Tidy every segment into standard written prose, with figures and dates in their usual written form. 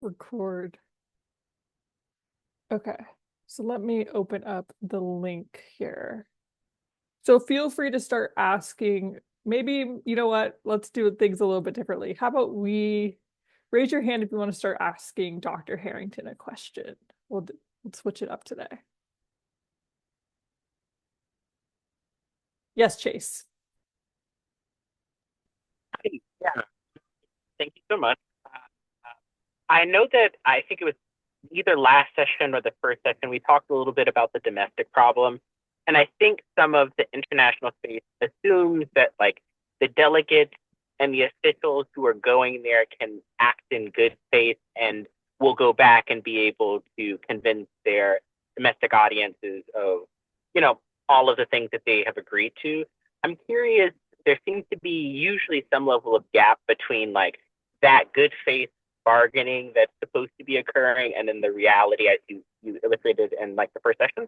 record. Okay, so let me open up the link here. So feel free to start asking. Maybe, you know what? Let's do things a little bit differently. How about we raise your hand if you want to start asking Dr. Harrington a question? We'll switch it up today. Yes, Chase. Yeah, thank you so much. I know that I think it was either last session or the first session, we talked a little bit about the domestic problem. And I think some of the international space assumes that like the delegates and the officials who are going there can act in good faith and will go back and be able to convince their domestic audiences of, you know, all of the things that they have agreed to. I'm curious, there seems to be usually some level of gap between like that good faith bargaining that's supposed to be occurring and then the reality as you illustrated in like the first session.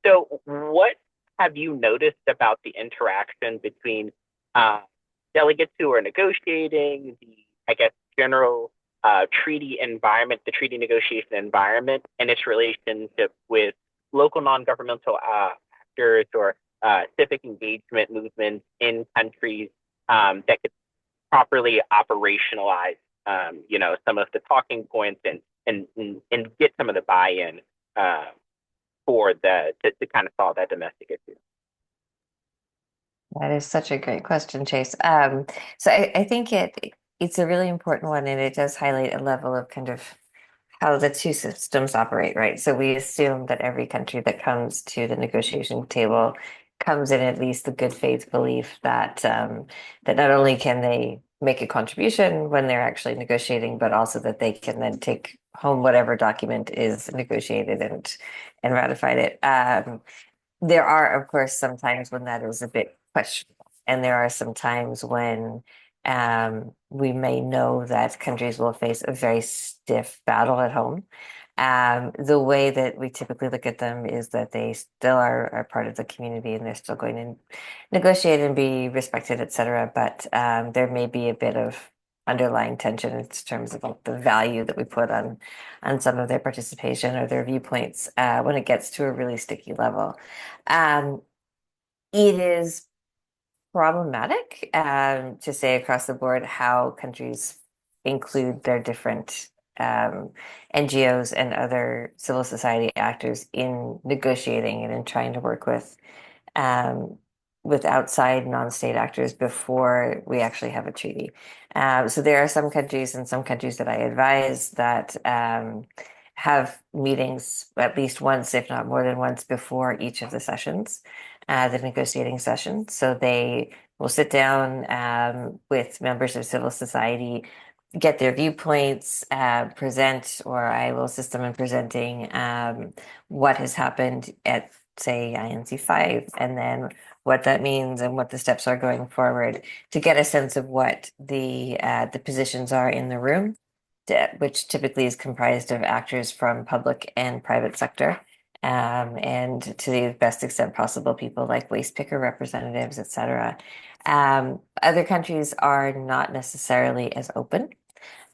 So what have you noticed about the interaction between uh, delegates who are negotiating, the, I guess, general treaty environment, the treaty negotiation environment, and its relationship with local non-governmental actors or civic engagement movements in countries that could properly operationalize, some of the talking points and get some of the buy-in uh, for to kind of solve that domestic issue. That is such a great question, Chase. So I think it's a really important one, and it does highlight a level of kind of how the two systems operate, right? So we assume that every country that comes to the negotiation table comes in at least the good faith belief that not only can they make a contribution when they're actually negotiating, but also that they can then take home whatever document is negotiated and ratified it. There are, of course, some times when that is a bit questionable, and there are some times when we may know that countries will face a very stiff battle at home. The way that we typically look at them is that they still are part of the community and they're still going to negotiate and be respected, etc. But there may be a bit of underlying tension in terms of like, the value that we put on some of their participation or their viewpoints when it gets to a really sticky level. Um, it is problematic to say across the board how countries include their different NGOs and other civil society actors in negotiating and in trying to work um, with outside non-state actors before we actually have a treaty. So there are some countries and some countries that I advise that have meetings at least once, if not more than once, before each of the sessions, the negotiating session. So they will sit down with members of civil society, get their viewpoints, present, or I will assist them in presenting what has happened at, say, INC5, and then what that means and what the steps are going forward to get a sense of what the positions are in the room, which typically is comprised of actors from public and private sector. And to the best extent possible, people like waste picker representatives, etc. Other countries are not necessarily as open.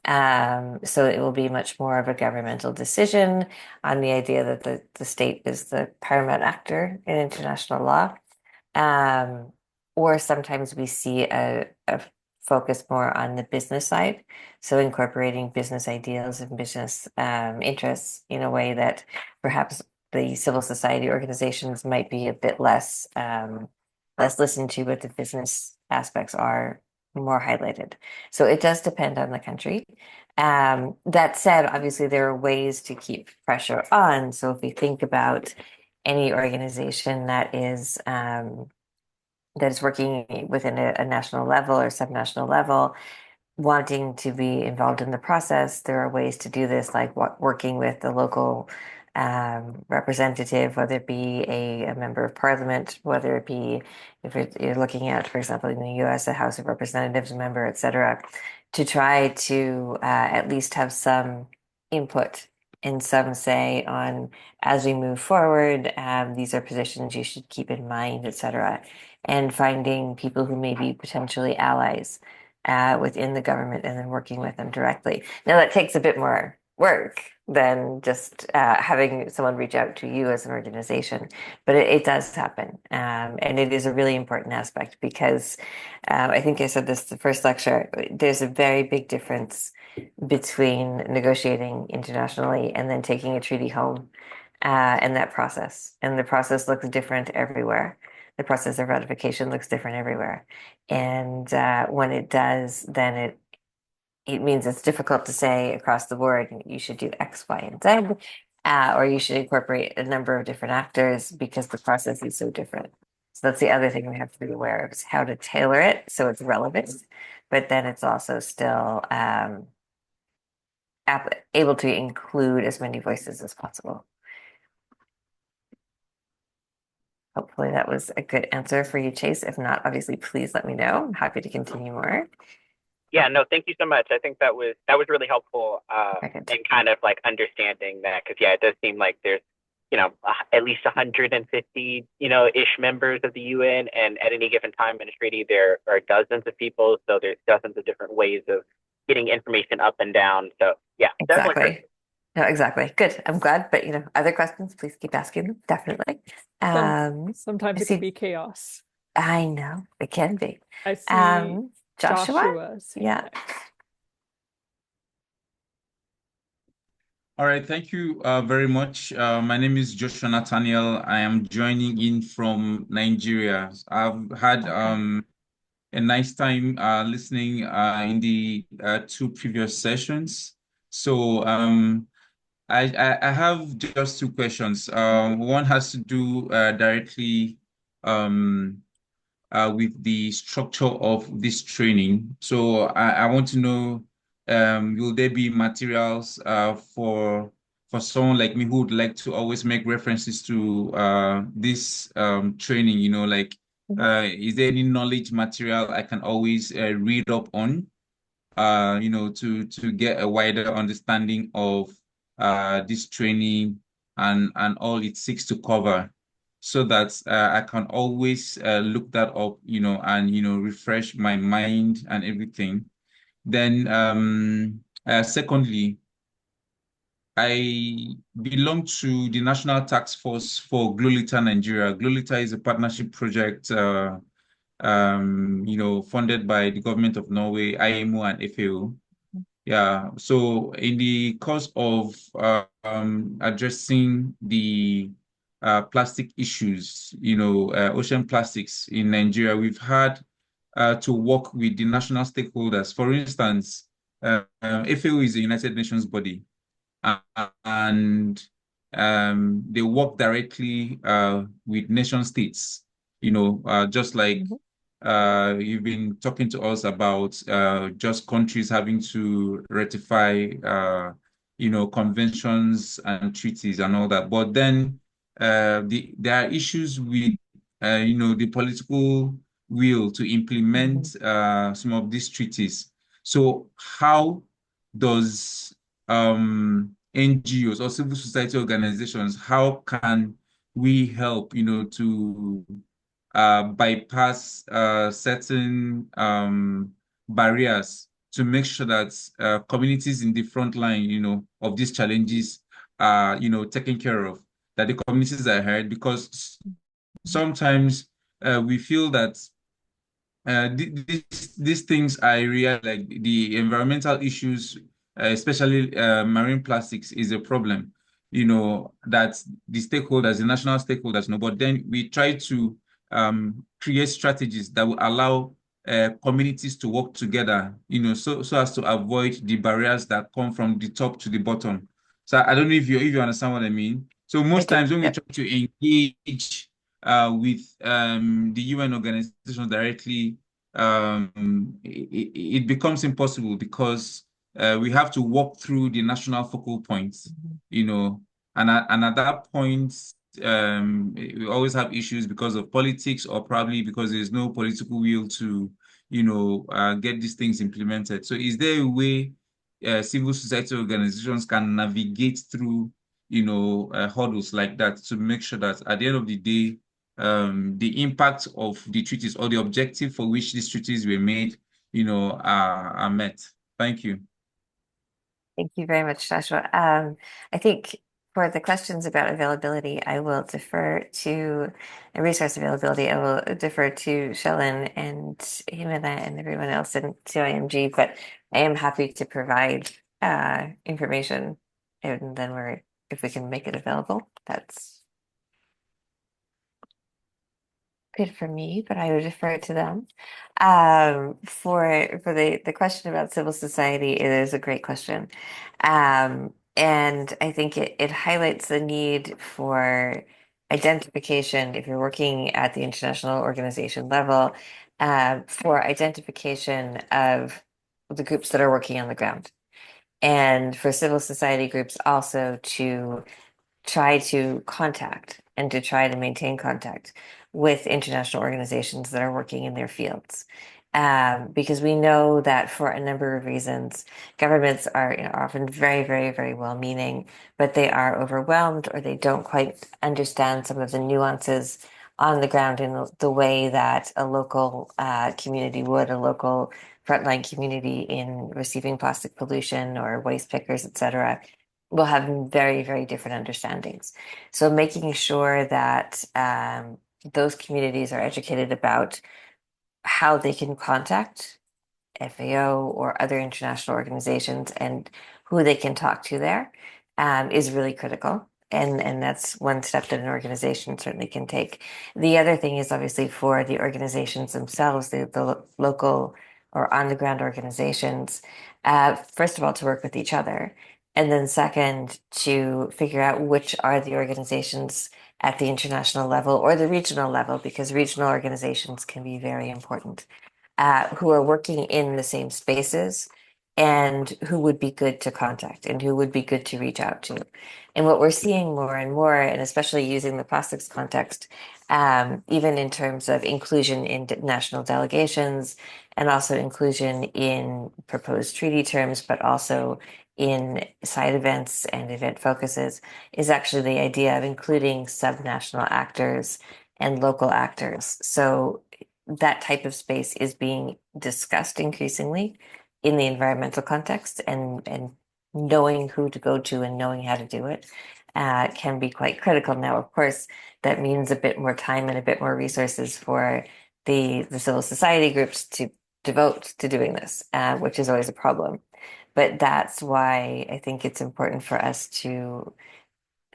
So it will be much more of a governmental decision on the idea that the state is the paramount actor in international law. Um, or sometimes we see a focus more on the business side. So incorporating business ideals and business interests in a way that perhaps the civil society organizations might be a bit less listened to, but the business aspects are more highlighted. So it does depend on the country. That said, obviously there are ways to keep pressure on. So if we think about any organization that is working within a national level or subnational level, wanting to be involved in the process, there are ways to do this, like working with the local representative, whether it be a member of parliament, whether it be if you're looking at, for example, in the US, a House of Representatives member, etc., to try to at least have some input and some say on as we move forward, these are positions you should keep in mind, etc., and finding people who may be potentially allies within the government and then working with them directly. Now that takes a bit more work than just having someone reach out to you as an organization. But it does happen. And it is a really important aspect because I think I said this the first lecture, there's a very big difference between negotiating internationally and then taking a treaty home and that process. And the process looks different everywhere. The process of ratification looks different everywhere. And when it does, then it means it's difficult to say across the board, you should do X, Y, and Z, or you should incorporate a number of different actors because the process is so different. So that's the other thing we have to be aware of is how to tailor it so it's relevant, but then it's also still able to include as many voices as possible. Hopefully that was a good answer for you, Chase. If not, obviously, please let me know. I'm happy to continue more. Yeah, no, thank you so much. I think that was really helpful in kind of like understanding that because yeah, it does seem like there's at least 150 ish members of the UN, and at any given time in a treaty there are dozens of people, so there's dozens of different ways of getting information up and down. So yeah, exactly. No, exactly. Good. I'm glad. But other questions, please keep asking them. Definitely. Sometimes it can be chaos. I know it can be. I see Joshua. Yeah. All right. Thank you very much. My name is Joshua Nathaniel. I am joining in from Nigeria. I've had a nice time listening in the two previous sessions. So I have just two questions. One has to do directly with the structure of this training. So I want to know, will there be materials for someone like me who would like to always make references to this training, is there any knowledge material I can always read up on, to get a wider understanding of this training and all it seeks to cover, so that I can always look that up, and refresh my mind and everything. Then secondly, I belong to the National Task Force for Glolita Nigeria. Glolita is a partnership project funded by the government of Norway, IMO and FAO. Yeah, so in the course of addressing the plastic issues, ocean plastics in Nigeria, we've had to work with the national stakeholders. For instance, FAO is a United Nations body, and they work directly with nation states, just like you've been talking to us about just countries having to ratify, conventions and treaties and all that. But then there are issues with, the political will to implement some of these treaties. So how does NGOs or civil society organizations, how can we help, to bypass certain barriers to make sure that communities in the front line, of these challenges are, taken care of, that the communities are heard, because sometimes we feel that these things are real, like the environmental issues, especially marine plastics, is a problem, that the stakeholders, the national stakeholders know. But then we try to create strategies that will allow communities to work together, so as to avoid the barriers that come from the top to the bottom. So I don't know if you understand what I mean. So most times when we try to engage with the UN organizations directly, it becomes impossible because we have to walk through the national focal points, and at that point, we always have issues because of politics, or probably because there's no political will to, get these things implemented. So is there a way civil society organizations can navigate through, hurdles like that to make sure that at the end of the day, the impact of the treaties or the objective for which these treaties were made, are met? Thank you. Thank you very much, Joshua. I think for the questions about availability, I will defer to resource availability. I will defer to Shellen and Himena and everyone else in CYMG, but I am happy to provide information, and then if we can make it available, that's good for me, but I would defer to them. For the question about civil society, it is a great question. And I think it highlights the need for identification if you're working at the international organization level, for identification of the groups that are working on the ground. And for civil society groups also to try to contact and to try to maintain contact with international organizations that are working in their fields. Because we know that for a number of reasons, governments are, often very, very, very well-meaning, but they are overwhelmed or they don't quite understand some of the nuances on the ground in the way that a local community would, a local frontline community in receiving plastic pollution or waste pickers, et cetera, will have very, very different understandings. So making sure that those communities are educated about how they can contact FAO or other international organizations and who they can talk to there is really critical. And that's one step that an organization certainly can take. The other thing is obviously for the organizations themselves, the local or on the ground organizations, first of all, to work with each other. And then second, to figure out which are the organizations at the international level or the regional level, because regional organizations can be very important, who are working in the same spaces and who would be good to contact and who would be good to reach out to. And what we're seeing more and more, and especially using the plastics context, even in terms of inclusion in national delegations and also inclusion in proposed treaty terms, but also in side events and event focuses, is actually the idea of including subnational actors and local actors. So that type of space is being discussed increasingly in the environmental context, and knowing who to go to and knowing how to do it can be quite critical. Now, of course, that means a bit more time and a bit more resources for the civil society groups to devote to doing this, which is always a problem. But that's why I think it's important for us to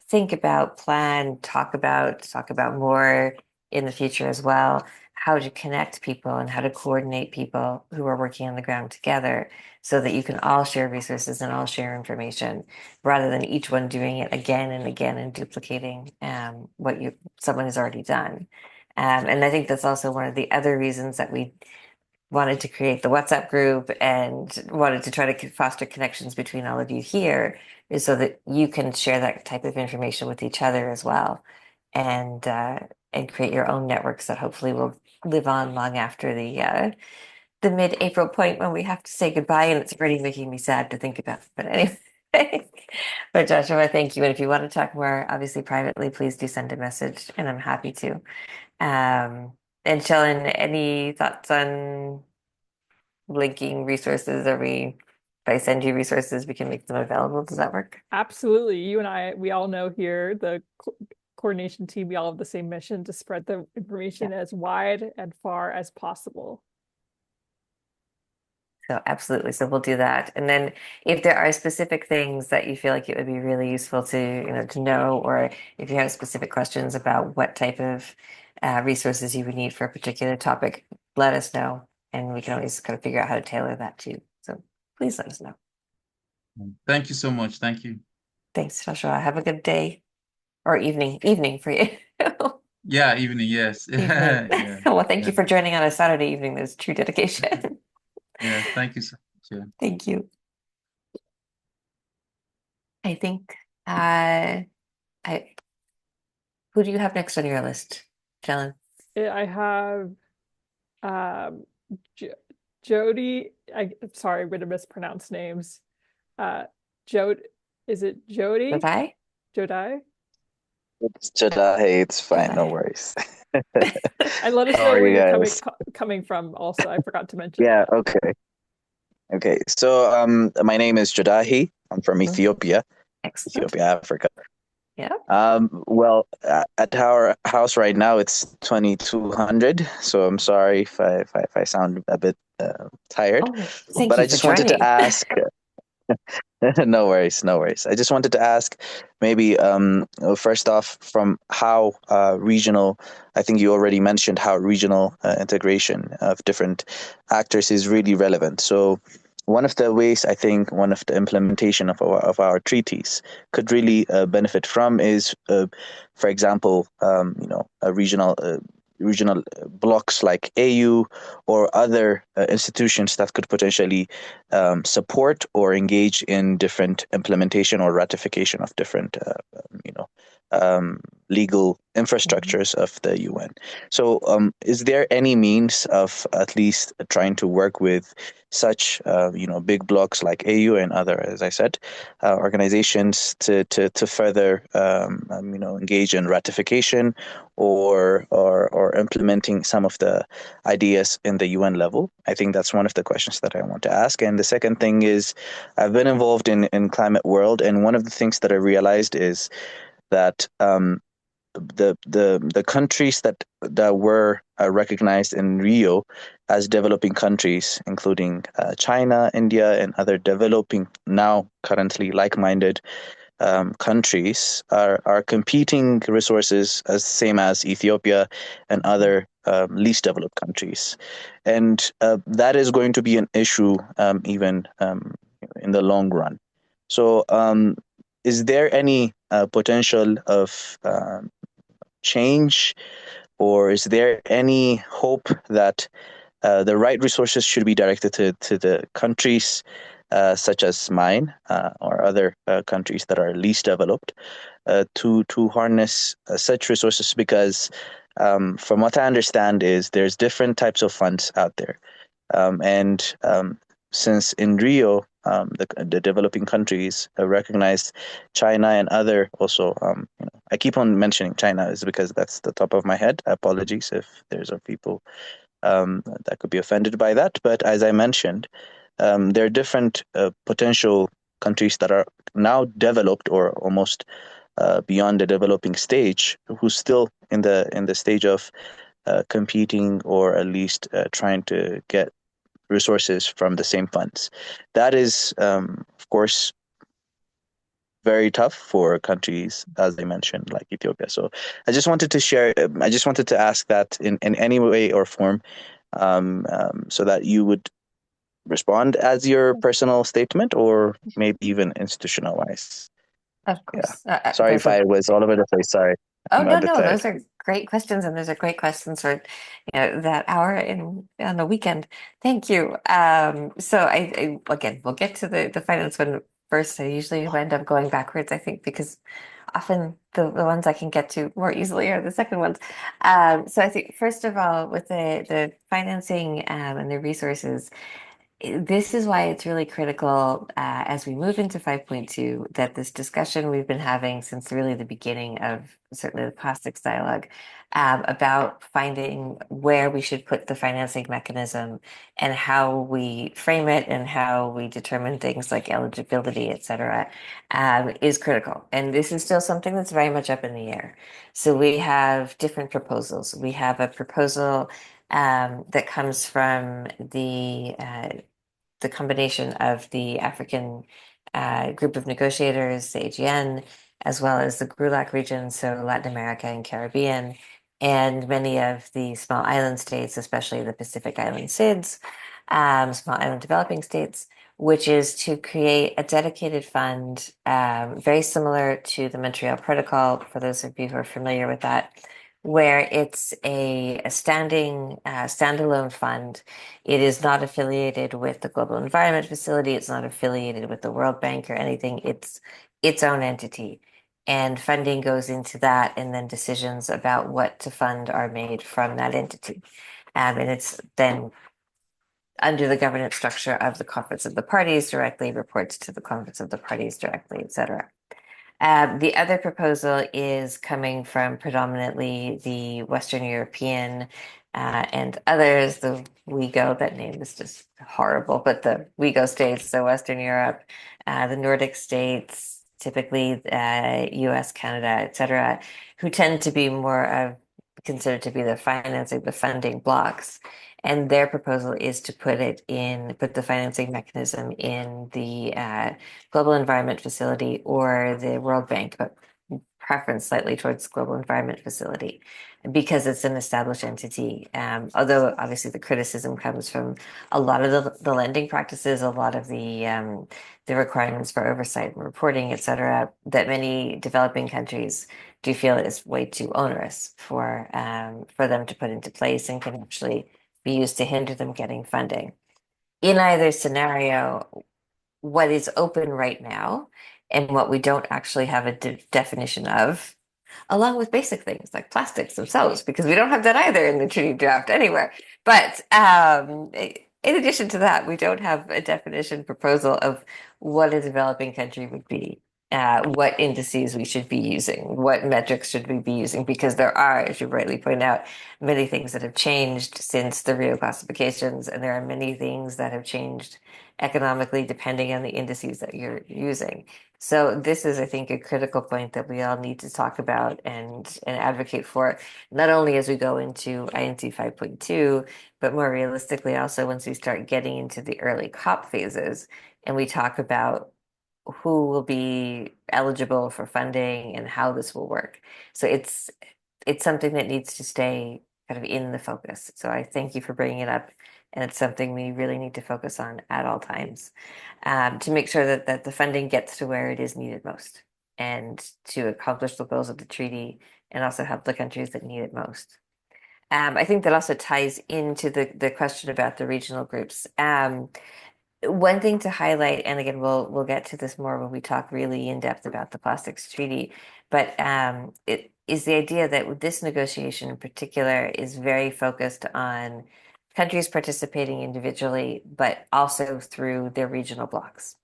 think about, plan, talk about more in the future as well, how to connect people and how to coordinate people who are working on the ground together so that you can all share resources and all share information rather than each one doing it again and again and duplicating what someone has already done. And I think that's also one of the other reasons that we wanted to create the WhatsApp group and wanted to try to foster connections between all of you here is so that you can share that type of information with each other as well, and create your own networks that hopefully will live on long after the mid-April point when we have to say goodbye, and it's already making me sad to think about. But anyway, but Joshua, thank you. And if you want to talk more, obviously privately, please do send a message, and I'm happy to. And Shellen, any thoughts on linking resources? If I send you resources, we can make them available. Does that work? Absolutely. You and I, we all know here, the coordination team, we all have the same mission to spread the information as wide and far as possible. So absolutely. So we'll do that. And then if there are specific things that you feel like it would be really useful to know, or if you have specific questions about what type of resources you would need for a particular topic, let us know. And we can always kind of figure out how to tailor that too. So please let us know. Thank you so much. Thank you. Thanks, Joshua. Have a good day or evening for you. Yeah, evening, yes. Evening. Yeah. Well, thank Yeah. you for joining on a Saturday evening. There's true dedication. Yes, thank you so much. Yeah. Thank you. I think I who do you have next on your list, Jellen? I have Jody. I'm sorry, I'm going to mispronounce names. Jode, is it Jody? Jodi? Jodi? It's Jeddah. Hey, it's fine. No Jedi. worries. And let us How know are where you you're guys? coming from also. I forgot to mention Yeah, that. okay. Okay. So my name is Jadahi. I'm from Mhm. Ethiopia, Excellent. Africa. Yeah. Well, at our house right now, it's 2200. So I'm sorry if I sound a bit tired, Oh, thank but you I for just wanted to joining. ask. No worries, no worries. I just wanted to ask maybe first off from how regional, I think you already mentioned how regional integration of different actors is really relevant. So one of the ways I think one of the implementation of our treaties could really benefit from is, for example, a regional blocks like AU or other institutions that could potentially support or engage in different implementation or ratification of different, legal infrastructures of the UN. So, is there any means of at least trying to work with such, big blocks like AU and other, as I said, organizations to further, engage in ratification or implementing some of the ideas in the UN level? I think that's one of the questions that I want to ask. And the second thing is, I've been involved in climate world, and one of the things that I realized is that the countries that were recognized in Rio as developing countries, including China, India, and other developing now currently like-minded countries are competing resources as same as Ethiopia and other least developed countries, and that is going to be an issue even in the long run. So, is there any potential of change, or is there any hope that the right resources should be directed to the countries such as mine or other countries that are least developed to harness such resources? Because from what I understand is there's different types of funds out there, and since in Rio, the developing countries recognized China and other also, I keep on mentioning China is because that's the top of my head. Apologies if there's a people that could be offended by that. But as I mentioned, there are different potential countries that are now developed or almost beyond the developing stage, who's still in the stage of competing or at least trying to get resources from the same funds. That is, of course, very tough for countries, as I mentioned, like Ethiopia. So I just wanted to share, I just wanted to ask that in any way or form, so that you would respond as your personal statement or maybe even institutional wise. Of Yeah. course. Sorry if Those are I was all over the place. Sorry. Oh, I'm a no, bit no, tired. those are great questions, and those are great questions for, that hour in on the weekend. Thank you. So again, we'll get to the finance one first. I usually end up going backwards, I think, because often the ones I can get to more easily are the second ones. So I think first of all, with the financing and the resources, this is why it's really critical as we move into 5.2 that this discussion we've been having since really the beginning of certainly the plastics dialogue about finding where we should put the financing mechanism and how we frame it and how we determine things like eligibility, et cetera, is critical. And this is still something that's very much up in the air. So we have different proposals. We have a proposal that comes from the combination of the African group of negotiators, the AGN, as well as the GRULAC region, so Latin America and Caribbean, and many of the small island states, especially the Pacific Island SIDS, small island developing states, which is to create a dedicated fund, very similar to the Montreal Protocol, for those of you who are familiar with that, where it's a standalone fund. It is not affiliated with the Global Environment Facility. It's not affiliated with the World Bank or anything. It's its own entity. And funding goes into that, and then decisions about what to fund are made from that entity. And it's then under the governance structure of the Conference of the Parties directly, reports to the Conference of the Parties directly, et cetera. The other proposal is coming from predominantly the Western European and others, the WEGO, that name is just horrible, but the WEGO states, so Western Europe, the Nordic states, typically US, Canada, etc., who tend to be more of considered to be the financing, the funding blocks. And their proposal is to put the financing mechanism in the Global Environment Facility or the World Bank, but preference slightly towards Global Environment Facility because it's an established entity. Although obviously the criticism comes from a lot of the lending practices, a lot of the requirements for oversight and reporting, et cetera, that many developing countries do feel is way too onerous for them to put into place and can actually be used to hinder them getting funding. In either scenario, what is open right now and what we don't actually have a definition of, along with basic things like plastics themselves, because we don't have that either in the treaty draft anywhere. But in addition to that, we don't have a definition proposal of what a developing country would be, what indices we should be using, what metrics should we be using, because there are, as you rightly point out, many things that have changed since the Rio classifications, and there are many things that have changed economically depending on the indices that you're using. So this is, I think, a critical point that we all need to talk about and advocate for, not only as we go into INC 5.2, but more realistically also once we start getting into the early COP phases and we talk about who will be eligible for funding and how this will work. So it's something that needs to stay kind of in the focus. So I thank you for bringing it up. And it's something we really need to focus on at all times to make sure that the funding gets to where it is needed most and to accomplish the goals of the treaty and also help the countries that need it most. I think that also ties into the question about the regional groups. One thing to highlight, and again, we'll get to this more when we talk really in depth about the plastics treaty, but it is the idea that this negotiation in particular is very focused on countries participating individually, but also through their regional blocs.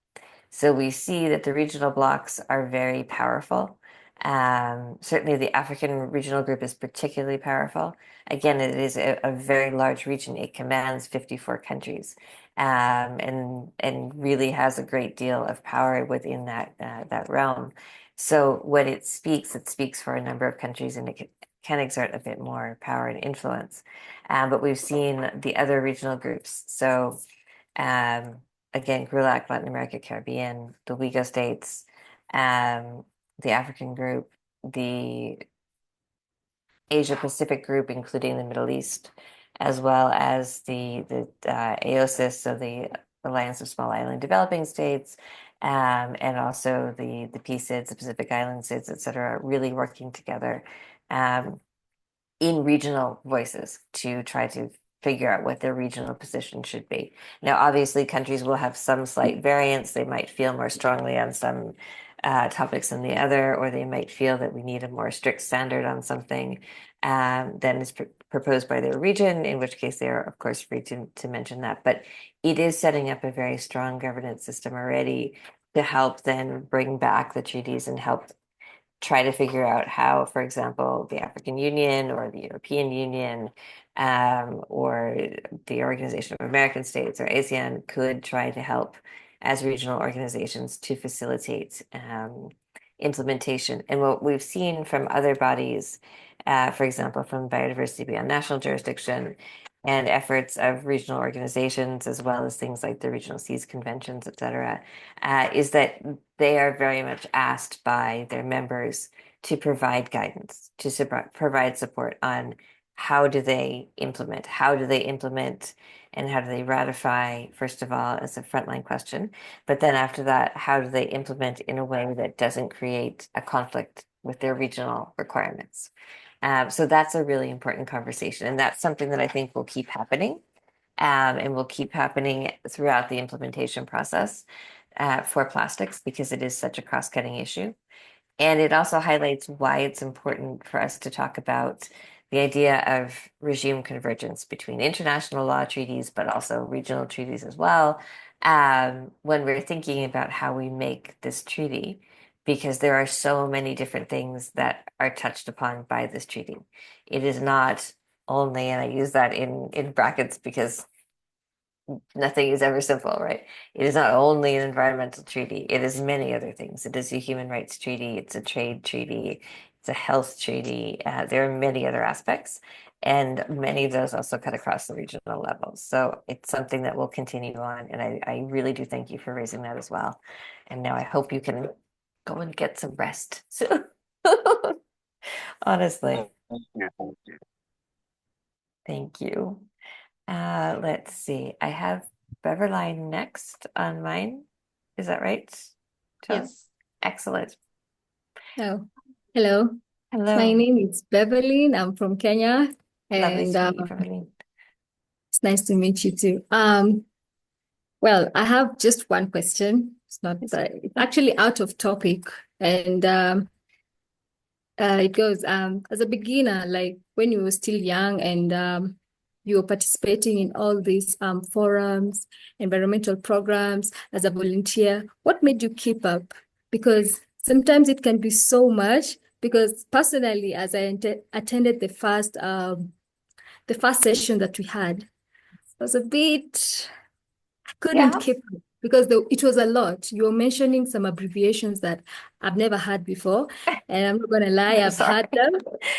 So we see that the regional blocs are very powerful. Certainly the African regional group is particularly powerful. Again, it is a very large region. It commands 54 countries and really has a great deal of power within that realm. So when it speaks for a number of countries and it can exert a bit more power and influence. But we've seen the other regional groups. So again, GRULAC, Latin America, Caribbean, the WEGO states, the African group, the Asia Pacific group, including the Middle East, as well as the AOSIS, so the Alliance of Small Island Developing States, and also the PSIDs, the Pacific Island SIDs, et cetera, really working together in regional voices to try to figure out what their regional position should be. Now, obviously, countries will have some slight variance. They might feel more strongly on some topics than the other, or they might feel that we need a more strict standard on something than is proposed by their region, in which case they are, of course, free to mention that. But it is setting up a very strong governance system already to help then bring back the treaties and help try to figure out how, for example, the African Union or the European Union or the Organization of American States or ASEAN could try to help as regional organizations to facilitate implementation. And what we've seen from other bodies, for example, from Biodiversity Beyond National Jurisdiction and efforts of regional organizations, as well as things like the Regional Seas Conventions, et cetera, is that they are very much asked by their members to provide guidance, to provide support on how do they implement, and how do they ratify, first of all, as a frontline question. But then after that, how do they implement in a way that doesn't create a conflict with their regional requirements? So that's a really important conversation. And that's something that I think will keep happening and will keep happening throughout the implementation process for plastics because it is such a cross-cutting issue. And it also highlights why it's important for us to talk about the idea of regime convergence between international law treaties, but also regional treaties as well, when we're thinking about how we make this treaty, because there are so many different things that are touched upon by this treaty. It is not only, and I use that in brackets because nothing is ever simple, right? It is not only an environmental treaty, it is many other things. It is a human rights treaty, it's a trade treaty, it's a health treaty. There are many other aspects, and many of those also cut across the regional levels. So it's something that will continue on, and I really do thank you for raising that as well. And now I hope you can go and get some rest. So honestly, thank you. Let's see. I have Beverly next on mine. Is that right, John? Yes. Excellent. Oh, hello. Hello. My name is Beverly. I'm from Kenya, Lovely and to meet you, Beverly. it's nice to meet you too. Well, I have just one question. It's actually out of topic, and it goes, as a beginner, like when you were still young and you were participating in all these forums, environmental programs as a volunteer, what made you keep up? Because sometimes it can be so much. Because personally, as I attended the first session that we had, I was a bit, I couldn't Yeah. keep up because it was a lot. You were mentioning some abbreviations that I've never had before, and I'm not gonna lie, I'm I've sorry. had them.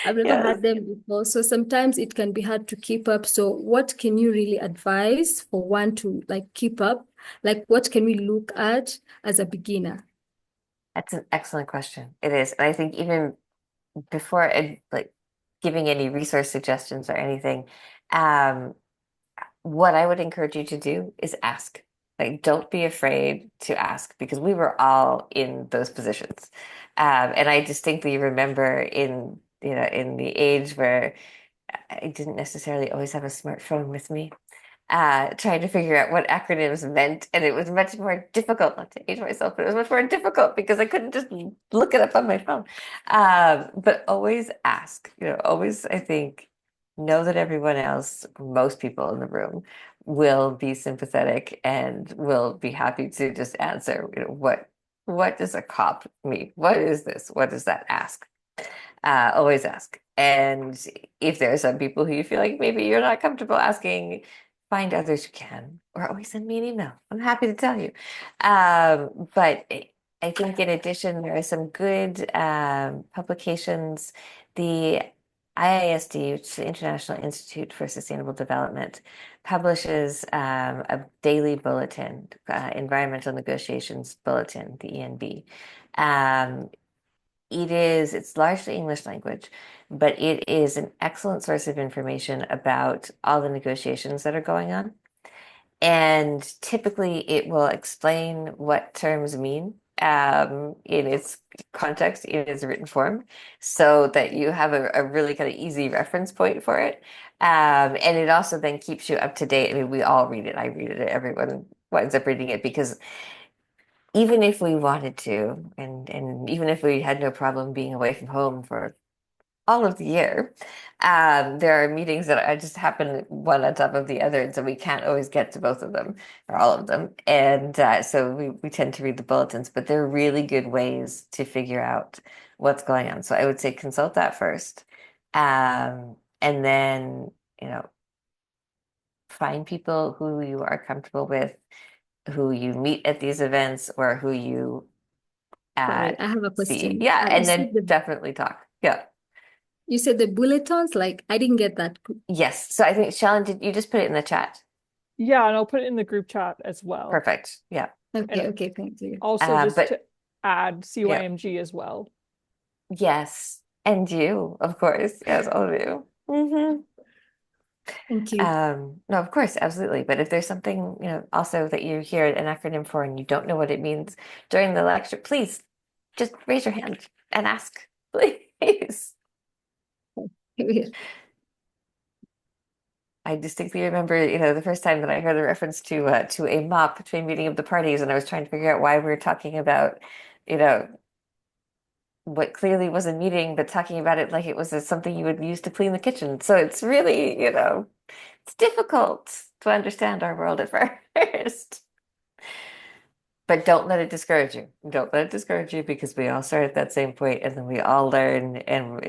I've never Yes. had them before, so sometimes it can be hard to keep up. So, what can you really advise for one to like keep up? Like, what can we look at as a beginner? That's an excellent question. It is. And I think even before like giving any resource suggestions or anything, um, what I would encourage you to do is ask. Like, don't be afraid to ask because we were all in those positions. And I distinctly remember in the age where I didn't necessarily always have a smartphone with me, trying to figure out what acronyms meant. And it was much more difficult, not to age myself, but it was much more difficult because I couldn't just look it up on my phone. But always ask, always, I think, know that everyone else, most people in the room, will be sympathetic and will be happy to just answer, what does a cop mean? What is this? What does that ask? Always ask. And if there are some people who you feel like maybe you're not comfortable asking, find others who can, or always send me an email. I'm happy to tell you. But I think in addition, there are some good publications. The IISD, which is the International Institute for Sustainable Development, publishes a daily bulletin, Environmental Negotiations Bulletin, the ENB. It's largely English language, but it is an excellent source of information about all the negotiations that are going on. And typically it will explain what terms mean in its context, in its written form, so that you have a really kind of easy reference point for it. And it also then keeps you up to date. I mean, we all read it. I read it. Everyone winds up reading it because even if we wanted to, and even if we had no problem being away from home for all of the year, there are meetings that just happen one on top of the other, and so we can't always get to both of them or all of them. And so we tend to read the bulletins, but they're really good ways to figure out what's going on. So I would say consult that first, and then find people who you are comfortable with, who you meet at these events, or who you Sorry, I have a see. question. Yeah, You and said then definitely talk. Yeah. you said the bulletins, like I didn't get that. Yes. So I think, Shalyn, did you just put it in the chat? Yeah, and I'll put it in the group chat as well. Perfect. Yeah. Okay, okay, thank you. Also, just but to add CYMG as well. yes, and you, of course. Yes, all of you. Thank you. No, of course, absolutely. But if there's something, also that you hear an acronym for and you don't know what it means during the lecture, please just raise your hand and ask, please. I distinctly remember, the first time that I heard a reference to a mop between meeting of the parties, and I was trying to figure out why we were talking about, what clearly was a meeting, but talking about it like it was something you would use to clean the kitchen. So it's really, it's difficult to understand our world at first. But don't let it discourage you. Don't let it discourage you because we all start at that same point and then we all learn and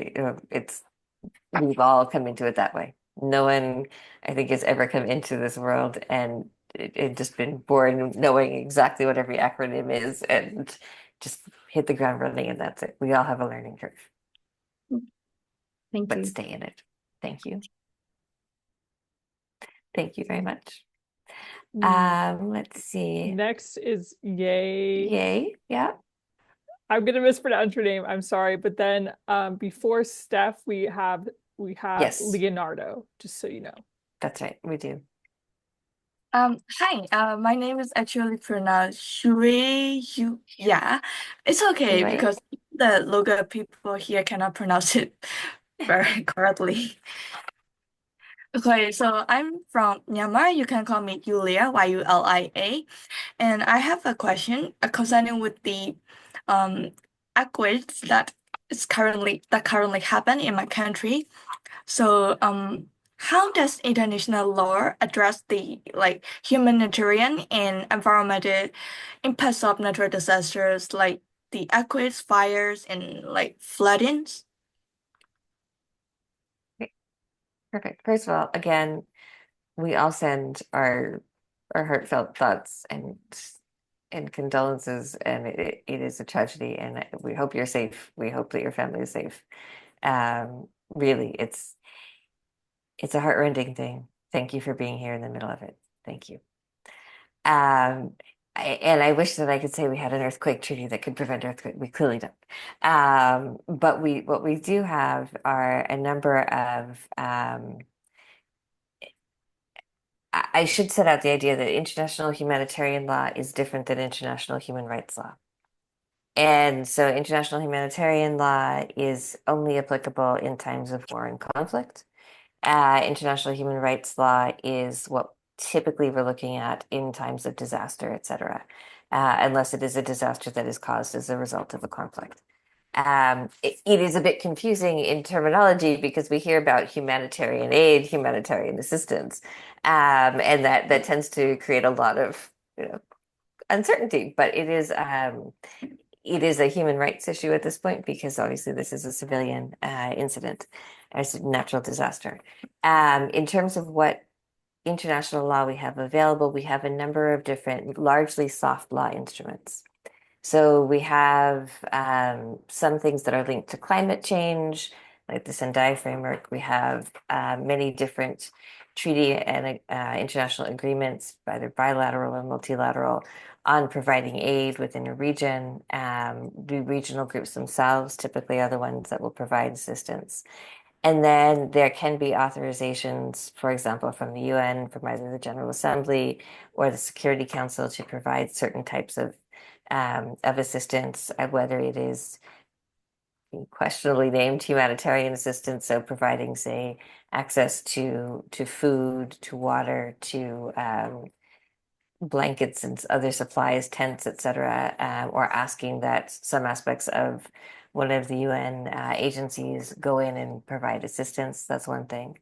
we've all come into it that way. No one, I think, has ever come into this world and just been born knowing exactly what every acronym is and just hit the ground running, and that's it. We all have a learning curve, Thank but you. stay in it. Thank you. Thank you very much. Let's see. Next is Yay. Yay. Yeah. I'm gonna mispronounce your name. I'm sorry, but then before Steph, we have Yes, Leonardo, just so you know. that's right. We do. Hi, my name is actually pronounced Shui Yu. Yeah, it's okay Anyway, because the local people here cannot pronounce it very correctly. Okay, so I'm from Myanmar. You can call me Yulia, Yulia. And I have a question concerning with the um earthquakes that currently happen in my country. So, how does international law address the humanitarian and environmental impacts of natural disasters like the earthquakes, fires, and floodings? perfect. First of all, again, we all send our heartfelt thoughts and condolences, and it is a tragedy, and we hope you're safe. We hope that your family is safe. Really, it's a heartrending thing. Thank you for being here in the middle of it. Thank you. And I wish that I could say we had an earthquake treaty that could prevent earthquake. We clearly don't. But what we do have are a number of I should set out the idea that international humanitarian law is different than international human rights law. And so international humanitarian law is only applicable in times of war and conflict. International human rights law is what typically we're looking at in times of disaster, etc., unless it is a disaster that is caused as a result of a conflict. It is a bit confusing in terminology because we hear about humanitarian aid, humanitarian assistance, and that tends to create a lot of uncertainty. But it is a human rights issue at this point because obviously this is a civilian incident, as a natural disaster. In terms of what international law we have available, we have a number of different, largely soft law instruments. So we have some things that are linked to climate change, like the Sendai framework. We have many different treaty and international agreements, either bilateral or multilateral, on providing aid within a region. The regional groups themselves typically are the ones that will provide assistance. And then there can be authorizations, for example, from the UN, from either the General Assembly or the Security Council to provide certain types of assistance, whether it is questionably named humanitarian assistance, so providing, say, access to food, to water, to blankets and other supplies, tents, etc., or asking that some aspects of one of the UN agencies go in and provide assistance. That's one thing.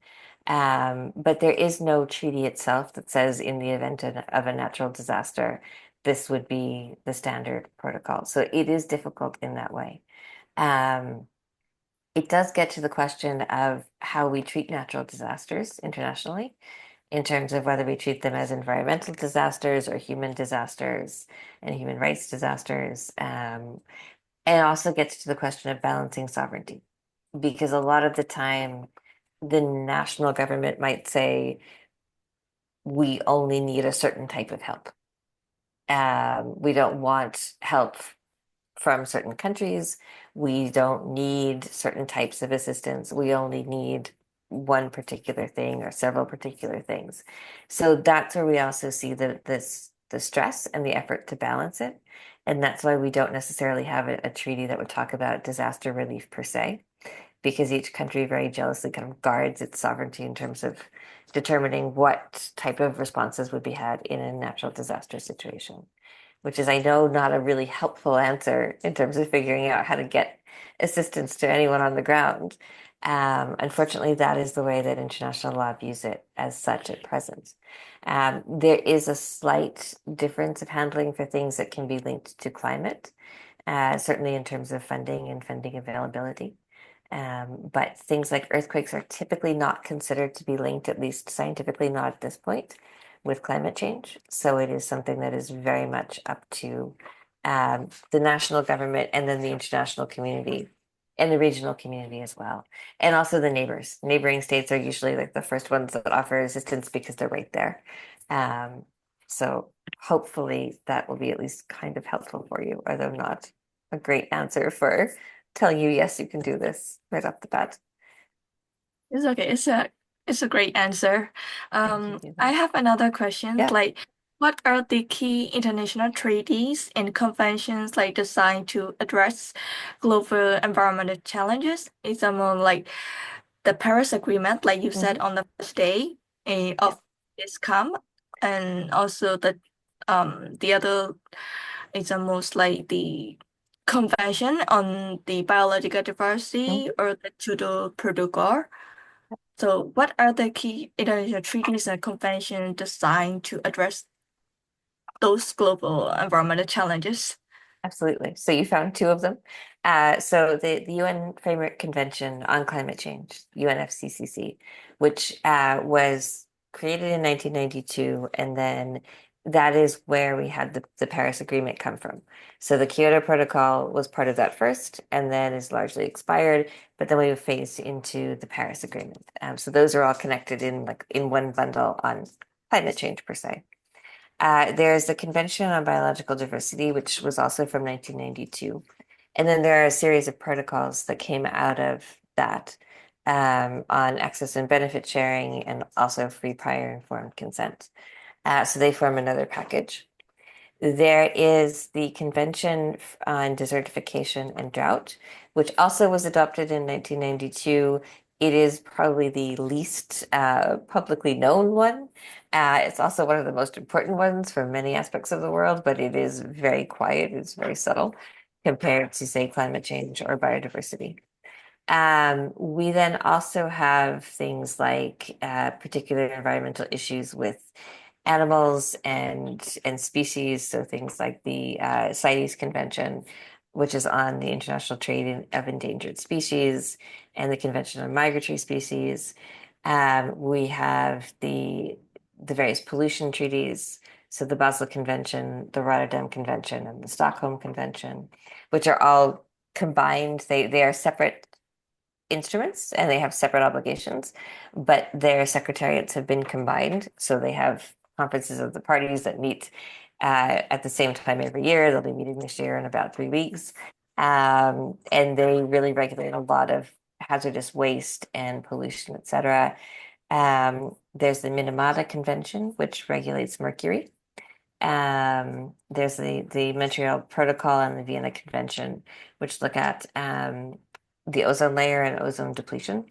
But there is no treaty itself that says in the event of a natural disaster, this would be the standard protocol. So it is difficult in that way. It does get to the question of how we treat natural disasters internationally, in terms of whether we treat them as environmental disasters or human disasters and human rights disasters. And also gets to the question of balancing sovereignty, because a lot of the time, the national government might say, we only need a certain type of help. We don't want help from certain countries. We don't need certain types of assistance. We only need one particular thing or several particular things. So that's where we also see the stress and the effort to balance it. And that's why we don't necessarily have a treaty that would talk about disaster relief per se, because each country very jealously kind of guards its sovereignty in terms of determining what type of responses would be had in a natural disaster situation, which is, I know, not a really helpful answer in terms of figuring out how to get assistance to anyone on the ground. Unfortunately, that is the way that international law views it as such at present. There is a slight difference of handling for things that can be linked to climate, certainly in terms of funding and funding availability. But things like earthquakes are typically not considered to be linked, at least scientifically not at this point, with climate change. So it is something that is very much up to the national government and then the international community and the regional community as well. And also the neighbors. Neighboring states are usually like the first ones that offer assistance because they're right there. So hopefully that will be at least kind of helpful for you, although not a great answer for telling you, yes, you can do this right off the bat. It's okay. It's a great answer. Thank you. I have another question. Yeah. Like, what are the key international treaties and conventions like designed to address global environmental challenges? Example, like the Paris Agreement, like you said on the first day of this camp, and also the other examples like the Convention on the Biological Diversity or the Kyoto Protocol. So, what are the key international treaties and conventions designed to address those global environmental challenges? Absolutely. So you found two of them. So the UN Framework Convention on Climate Change, UNFCCC, which was created in 1992, and then that is where we had the Paris Agreement come from. So the Kyoto Protocol was part of that first, and then is largely expired, but then we phased into the Paris Agreement. So those are all connected in one bundle on climate change per se. There's the Convention on Biological Diversity, which was also from 1992. And then there are a series of protocols that came out of that on access and benefit sharing and also free prior informed consent. So they form another package. There is the Convention on Desertification and Drought, which also was adopted in 1992. It is probably the least publicly known one. It's also one of the most important ones for many aspects of the world, but it is very quiet. It's very subtle compared to, say, climate change or biodiversity. We then also have things like particular environmental issues with animals and species. So things like the CITES Convention, which is on the international trade of endangered species, and the Convention on Migratory Species. We have the various pollution treaties. So the Basel Convention, the Rotterdam Convention, and the Stockholm Convention, which are all combined. They are separate instruments and they have separate obligations, but their secretariats have been combined. So they have conferences of the parties that meet at the same time every year. They'll be meeting this year in about 3 weeks. And they really regulate a lot of hazardous waste and pollution, etc. There's the Minamata Convention, which regulates mercury. There's the Montreal Protocol and the Vienna Convention, which look at the ozone layer and ozone depletion.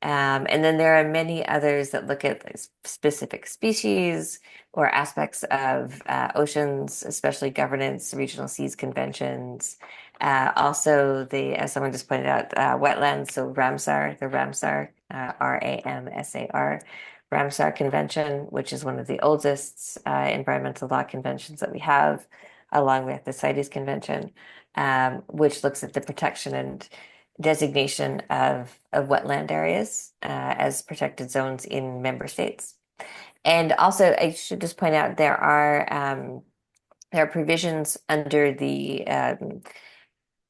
And then there are many others that look at specific species or aspects of oceans, especially governance, regional seas conventions. Also, as someone just pointed out, wetlands, so Ramsar, the Ramsar, RAMSAR, Ramsar Convention, which is one of the oldest environmental law conventions that we have, along with the CITES Convention, which looks at the protection and designation of wetland areas as protected zones in member states. And also, I should just point out there are provisions under the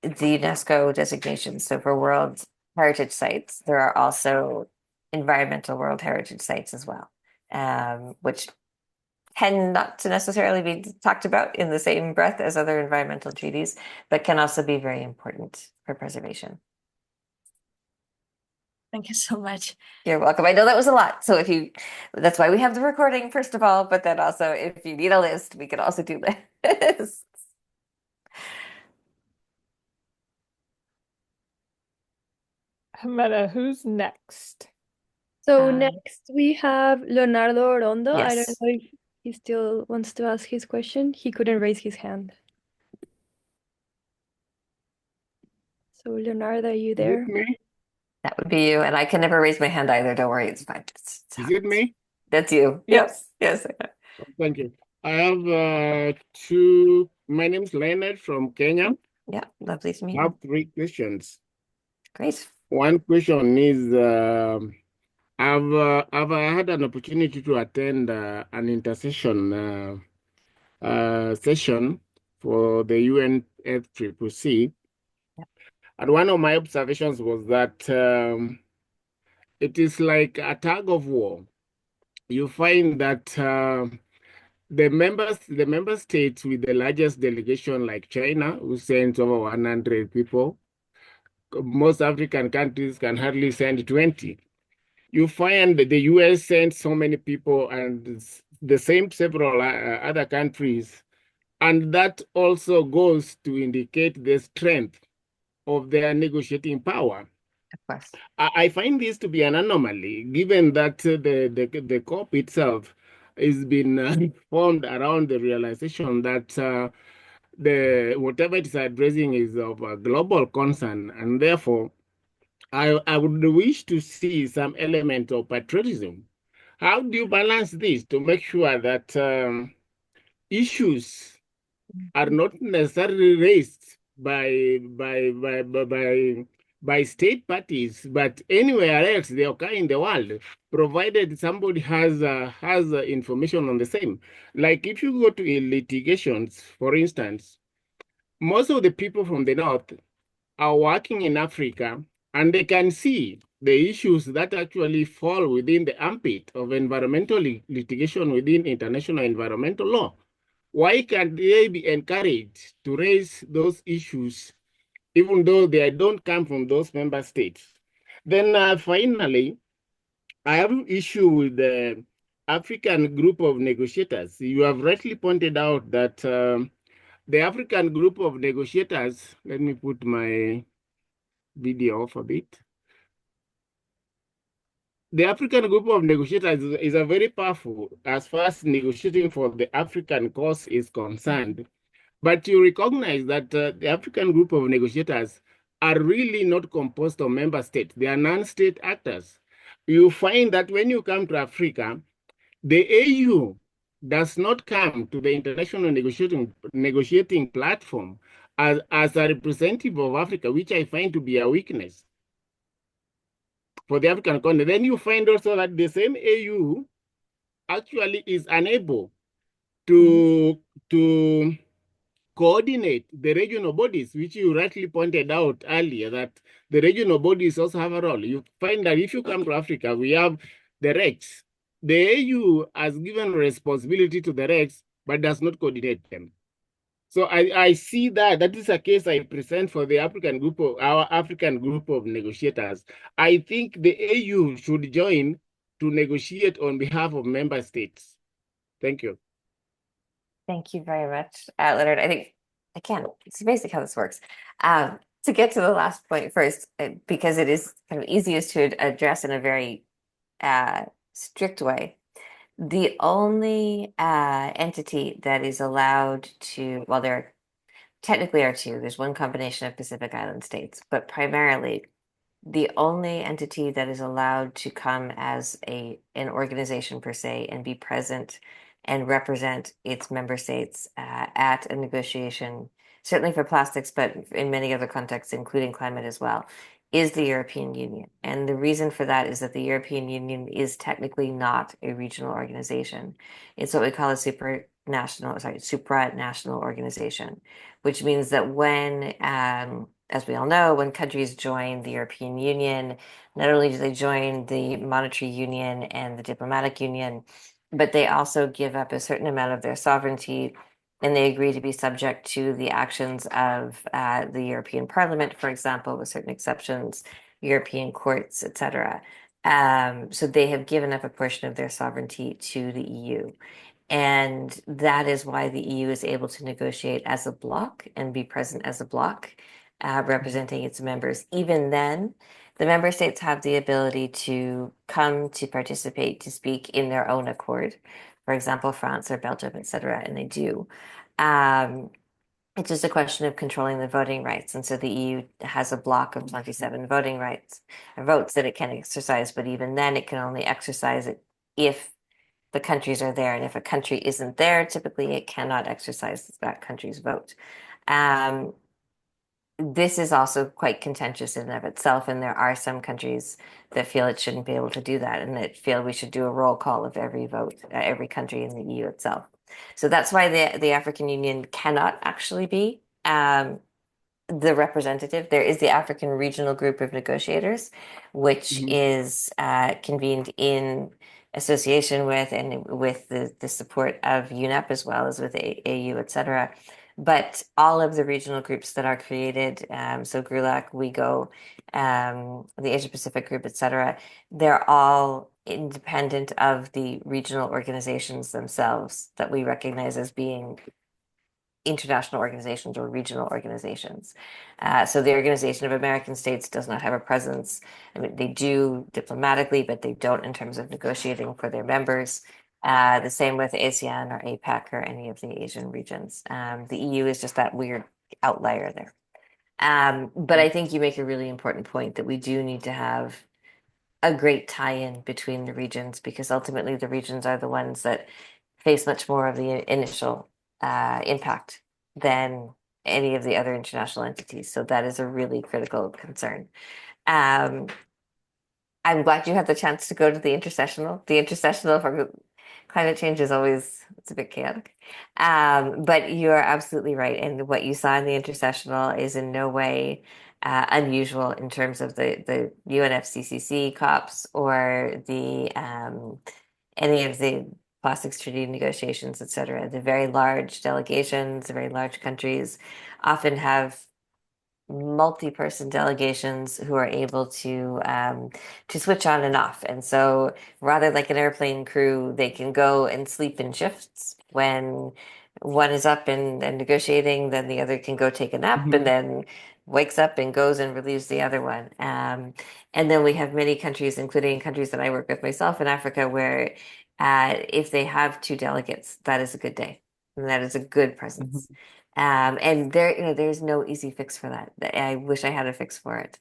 UNESCO designation. So for World Heritage Sites, there are also environmental World Heritage Sites as well, which tend not to necessarily be talked about in the same breath as other environmental treaties, but can also be very important for preservation. Thank you so much. You're welcome. I know that was a lot. So that's why we have the recording, first of all, but then also if you need a list, we can also do lists. Jimena, who's next? So next we have Leonardo Orondo. I don't Yes. know if he still wants to ask his question. He couldn't raise his hand. So Leonardo, are you Is there? it me? That would be you. And I can never raise my hand either. Don't worry, it's fine. Is it me? That's you. Yes. Yes. Thank you. I have two. My name is Leonard from Kenya. Yeah, lovely to meet I have you. 3 questions. Great. One question is, I've had an opportunity to attend an intersession session for the UNFCCC, and one of my observations was that it is like a tug of war. You find that the member states with the largest delegation, like China, who sends over 100 people, most African countries can hardly send 20. You find that the US sends so many people, and the same several other countries, and that also goes to indicate the strength of their negotiating power. Of course. I find this to be an anomaly, given that the COP itself has been formed around the realization that the whatever it is addressing is of a global concern, and therefore I would wish to see some element of patriotism. How do you balance this to make sure that issues are not necessarily raised by state parties, but anywhere else they occur in the world, provided somebody has information on the same. Like if you go to litigations, for instance, most of the people from the north are working in Africa, and they can see the issues that actually fall within the ambit of environmental litigation within international environmental law. Why can't they be encouraged to raise those issues, even though they don't come from those member states? Then finally, I have an issue with the African group of negotiators. You have rightly pointed out that the African group of negotiators, let me put my video off a bit. The African group of negotiators is a very powerful as far as negotiating for the African cause is concerned. But you recognize that the African group of negotiators are really not composed of member states. They are non-state actors. You find that when you come to Africa, the AU does not come to the international negotiating platform as a representative of Africa, which I find to be a weakness for the African continent. Then you find also that the same AU actually is unable to coordinate the regional bodies, which you rightly pointed out earlier, that the regional bodies also have a role. You find that if you come to Africa, we have the REX. The AU has given responsibility to the REX, but does not coordinate them. So I see that is a case I present for the our African group of negotiators. I think the AU should join to negotiate on behalf of member states. Thank you. Thank you very much, Leonard. I think, again, it's basic how this works. To get to the last point first, because it is kind of easiest to address in a very strict way. The only entity that is allowed to, well, there technically are two. There's one combination of Pacific Island states, but primarily the only entity that is allowed to come as an organization per se and be present and represent its member states at a negotiation, certainly for plastics, but in many other contexts, including climate as well, is the European Union. And the reason for that is that the European Union is technically not a regional organization. It's what we call a supranational organization, which means that when, as we all know, when countries join the European Union, not only do they join the monetary union and the diplomatic union, but they also give up a certain amount of their sovereignty, and they agree to be subject to the actions of the European Parliament, for example, with certain exceptions, European courts, etc. So they have given up a portion of their sovereignty to the EU. And that is why the EU is able to negotiate as a bloc and be present as a bloc, representing its members. Even then, the member states have the ability to come to participate, to speak in their own accord. For example, France or Belgium, etc., and they do. It's just a question of controlling the voting rights. And so the EU has a block of 27 voting rights, votes that it can exercise, but even then it can only exercise it if the countries are there. And if a country isn't there, typically it cannot exercise that country's vote. this is also quite contentious in and of itself, and there are some countries that feel it shouldn't be able to do that, and that feel we should do a roll call of every vote, every country in the EU itself. So that's why the African Union cannot actually be the representative. There is the African Regional Group of Negotiators, which is convened in association with and with the support of UNEP as well as with AU, etc. But all of the regional groups that are created, so GRULAC, WeGo, the Asia Pacific Group, etc., they're all independent of the regional organizations themselves that we recognize as being international organizations or regional organizations. So the Organization of American States does not have a presence. I mean, they do diplomatically, but they don't in terms of negotiating for their members. The same with ASEAN or APAC or any of the Asian regions. The EU is just that weird outlier there. But I think you make a really important point that we do need to have a great tie-in between the regions, because ultimately the regions are the ones that face much more of the initial impact than any of the other international entities. So that is a really critical concern. I'm glad you had the chance to go to the intersessional. The intersessional for climate change is always, it's a bit chaotic. But you are absolutely right. And what you saw in the intersessional is in no way unusual in terms of the UNFCCC COPs or the any of the plastics treaty negotiations, etc. The very large delegations, the very large countries often have multi-person delegations who are able to switch on and off. And so rather like an airplane crew, they can go and sleep in shifts. When one is up and negotiating, then the other can go take a nap and then wakes up and goes and relieves the other one. And then we have many countries, including countries that I work with myself in Africa, where if they have two delegates, that is a good day. And that is a good presence. And there, there's no easy fix for that. I wish I had a fix for it.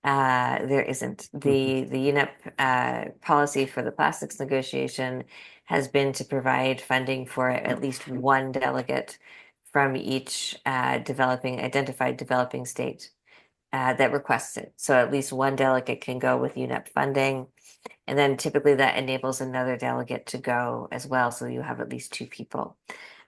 There isn't. The UNEP policy for the plastics negotiation has been to provide funding for at least one delegate from each identified developing state that requests it. So at least one delegate can go with UNEP funding. And then typically that enables another delegate to go as well. So you have at least two people.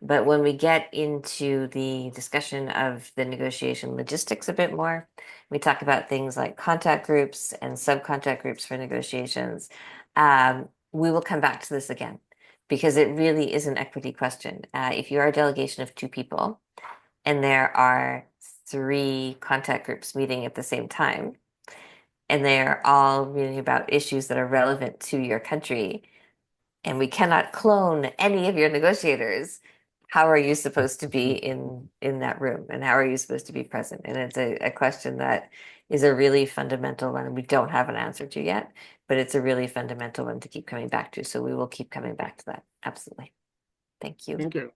But when we get into the discussion of the negotiation logistics a bit more, we talk about things like contact groups and subcontact groups for negotiations. We will come back to this again because it really is an equity question. If you are a delegation of two people and there are three contact groups meeting at the same time, and they're all meeting about issues that are relevant to your country, and we cannot clone any of your negotiators, how are you supposed to be in that room, and how are you supposed to be present? And it's a question that is a really fundamental one, and we don't have an answer to yet, but it's a really fundamental one to keep coming back to. So we will keep coming back to that. Absolutely. Thank you. Thank you.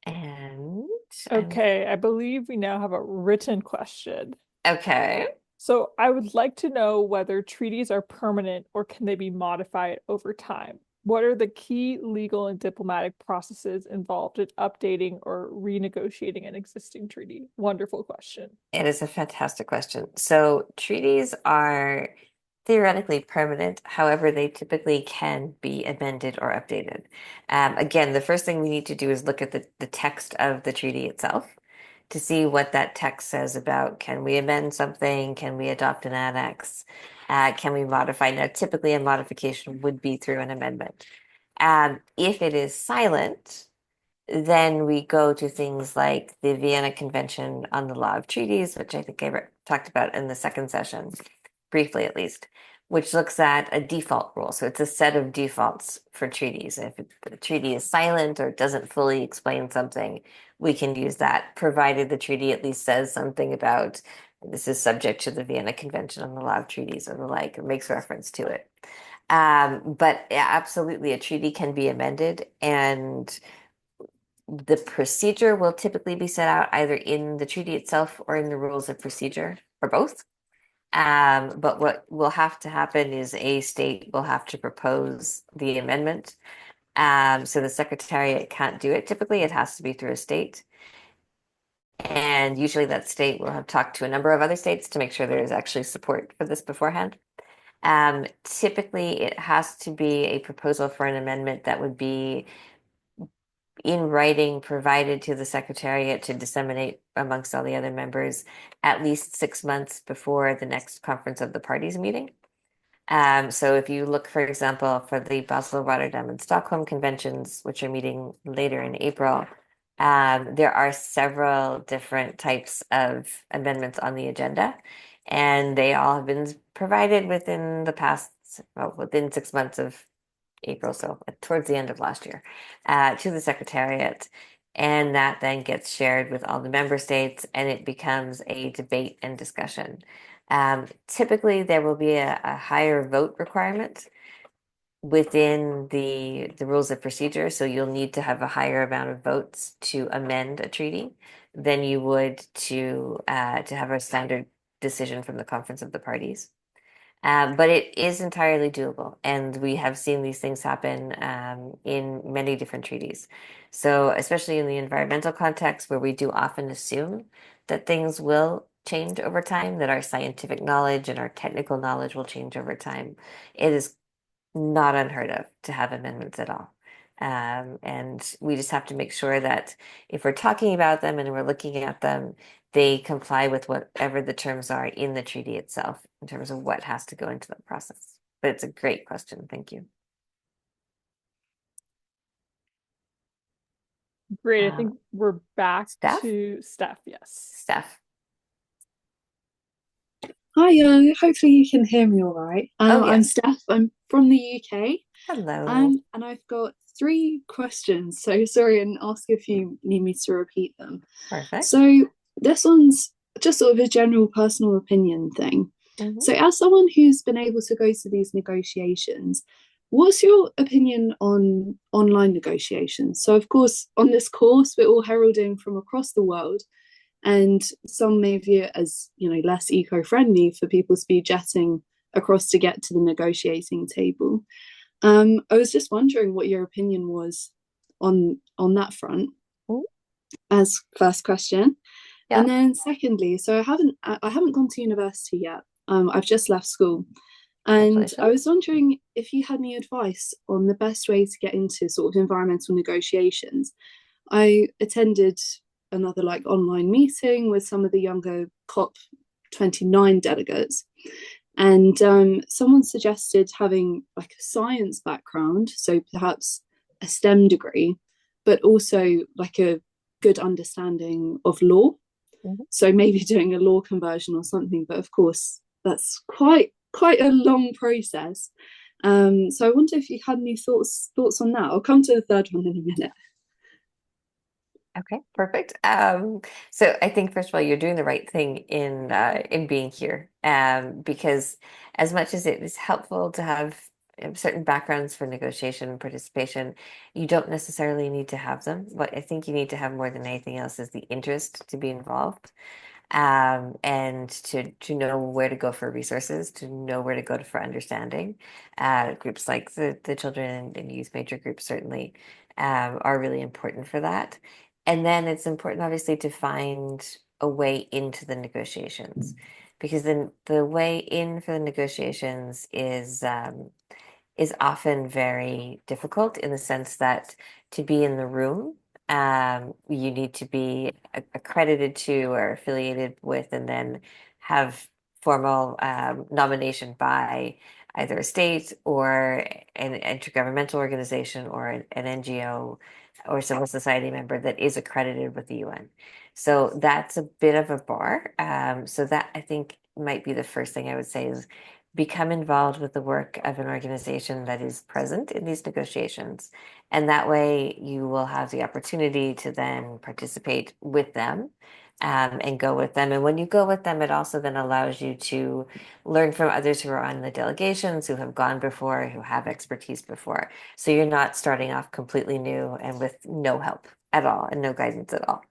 And okay, I believe we now have a written question. Okay. So I would like to know whether treaties are permanent or can they be modified over time? What are the key legal and diplomatic processes involved in updating or renegotiating an existing treaty? Wonderful question. It is a fantastic question. So treaties are theoretically permanent. However, they typically can be amended or updated. Again, the first thing we need to do is look at the text of the treaty itself to see what that text says about, can we amend something? Can we adopt an annex? Can we modify? Now, typically a modification would be through an amendment. If it is silent, then we go to things like the Vienna Convention on the Law of Treaties, which I think I talked about in the second session, briefly at least, which looks at a default rule. So it's a set of defaults for treaties. If the treaty is silent or doesn't fully explain something, we can use that, provided the treaty at least says something about this is subject to the Vienna Convention on the Law of Treaties or the like, or makes reference to it. But yeah, absolutely, a treaty can be amended, and the procedure will typically be set out either in the treaty itself or in the rules of procedure, or both. But what will have to happen is a state will have to propose the amendment. So the Secretariat can't do it. Typically, it has to be through a state. And usually that state will have talked to a number of other states to make sure there is actually support for this beforehand. Typically, it has to be a proposal for an amendment that would be in writing provided to the Secretariat to disseminate amongst all the other members at least 6 months before the next Conference of the Parties meeting. So if you look, for example, for the Basel, Rotterdam, and Stockholm conventions, which are meeting later in April, there are several different types of amendments on the agenda, and they all have been provided within the past, well, within 6 months of April, so towards the end of last year, to the Secretariat. And that then gets shared with all the member states, and it becomes a debate and discussion. Typically, there will be a higher vote requirement within the rules of procedure. So you'll need to have a higher amount of votes to amend a treaty than you would to have a standard decision from the Conference of the Parties. But it is entirely doable, and we have seen these things happen in many different treaties. So, especially in the environmental context, where we do often assume that things will change over time, that our scientific knowledge and our technical knowledge will change over time, it is not unheard of to have amendments at all. And we just have to make sure that if we're talking about them and we're looking at them, they comply with whatever the terms are in the treaty itself in terms of what has to go into the process. But it's a great question. Thank you. Great. I think we're back Steph? to Steph. Yes. Steph. Hi, hopefully you can hear me all right. Oh, I'm yes. Steph. I'm from the UK. Hello. And I've got 3 questions. So sorry, and ask if you need me to repeat them. Perfect. So this one's just sort of a general personal opinion thing. So as someone who's been able to go to these negotiations, what's your opinion on online negotiations? So of course, on this course, we're all heralding from across the world, and some may view it as, you know, less eco-friendly for people to be jetting across to get to the negotiating table. I was just wondering what your opinion was on that front. As first question. Yeah. And then secondly, so I haven't gone to university yet. I've just left school, and I was wondering if you had any advice on the best way to get into sort of environmental negotiations. I attended another like online meeting with some of the younger COP29 delegates, and someone suggested having like a science background, so perhaps a STEM degree, but also like a good understanding of law. So maybe doing a law conversion or something, but of course that's quite a long process. So I wonder if you had any thoughts on that. I'll come to the third one in a minute. Okay, perfect. So I think first of all, you're doing the right thing in being here, because as much as it is helpful to have certain backgrounds for negotiation and participation, you don't necessarily need to have them. What I think you need to have more than anything else is the interest to be involved, and to know where to go for resources, to know where to go for understanding. Groups like the children and youth major groups certainly are really important for that. And then it's important, obviously, to find a way into the negotiations, because then the way in for the negotiations is often very difficult in the sense that to be in the room, you need to be accredited to or affiliated with, and then have formal nomination by either a state or an intergovernmental organization or an NGO or civil society member that is accredited with the UN. So that's a bit of a bar. So that I think might be the first thing I would say is become involved with the work of an organization that is present in these negotiations. And that way you will have the opportunity to then participate with them, and go with them. And when you go with them, it also then allows you to learn from others who are on the delegations, who have gone before, who have expertise before. So you're not starting off completely new and with no help at all and no guidance at all.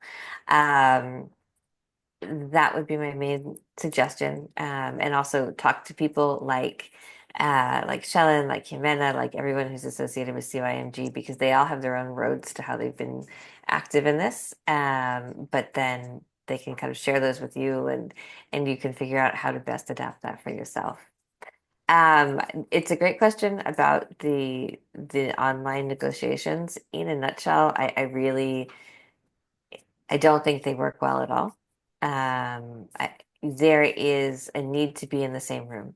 That would be my main suggestion. And also talk to people like Shellen, like Jimena, like everyone who's associated with CYMG, because they all have their own roads to how they've been active in this. But then they can kind of share those with you, and you can figure out how to best adapt that for yourself. It's a great question about the online negotiations. In a nutshell, I don't think they work well at all. There is a need to be in the same room.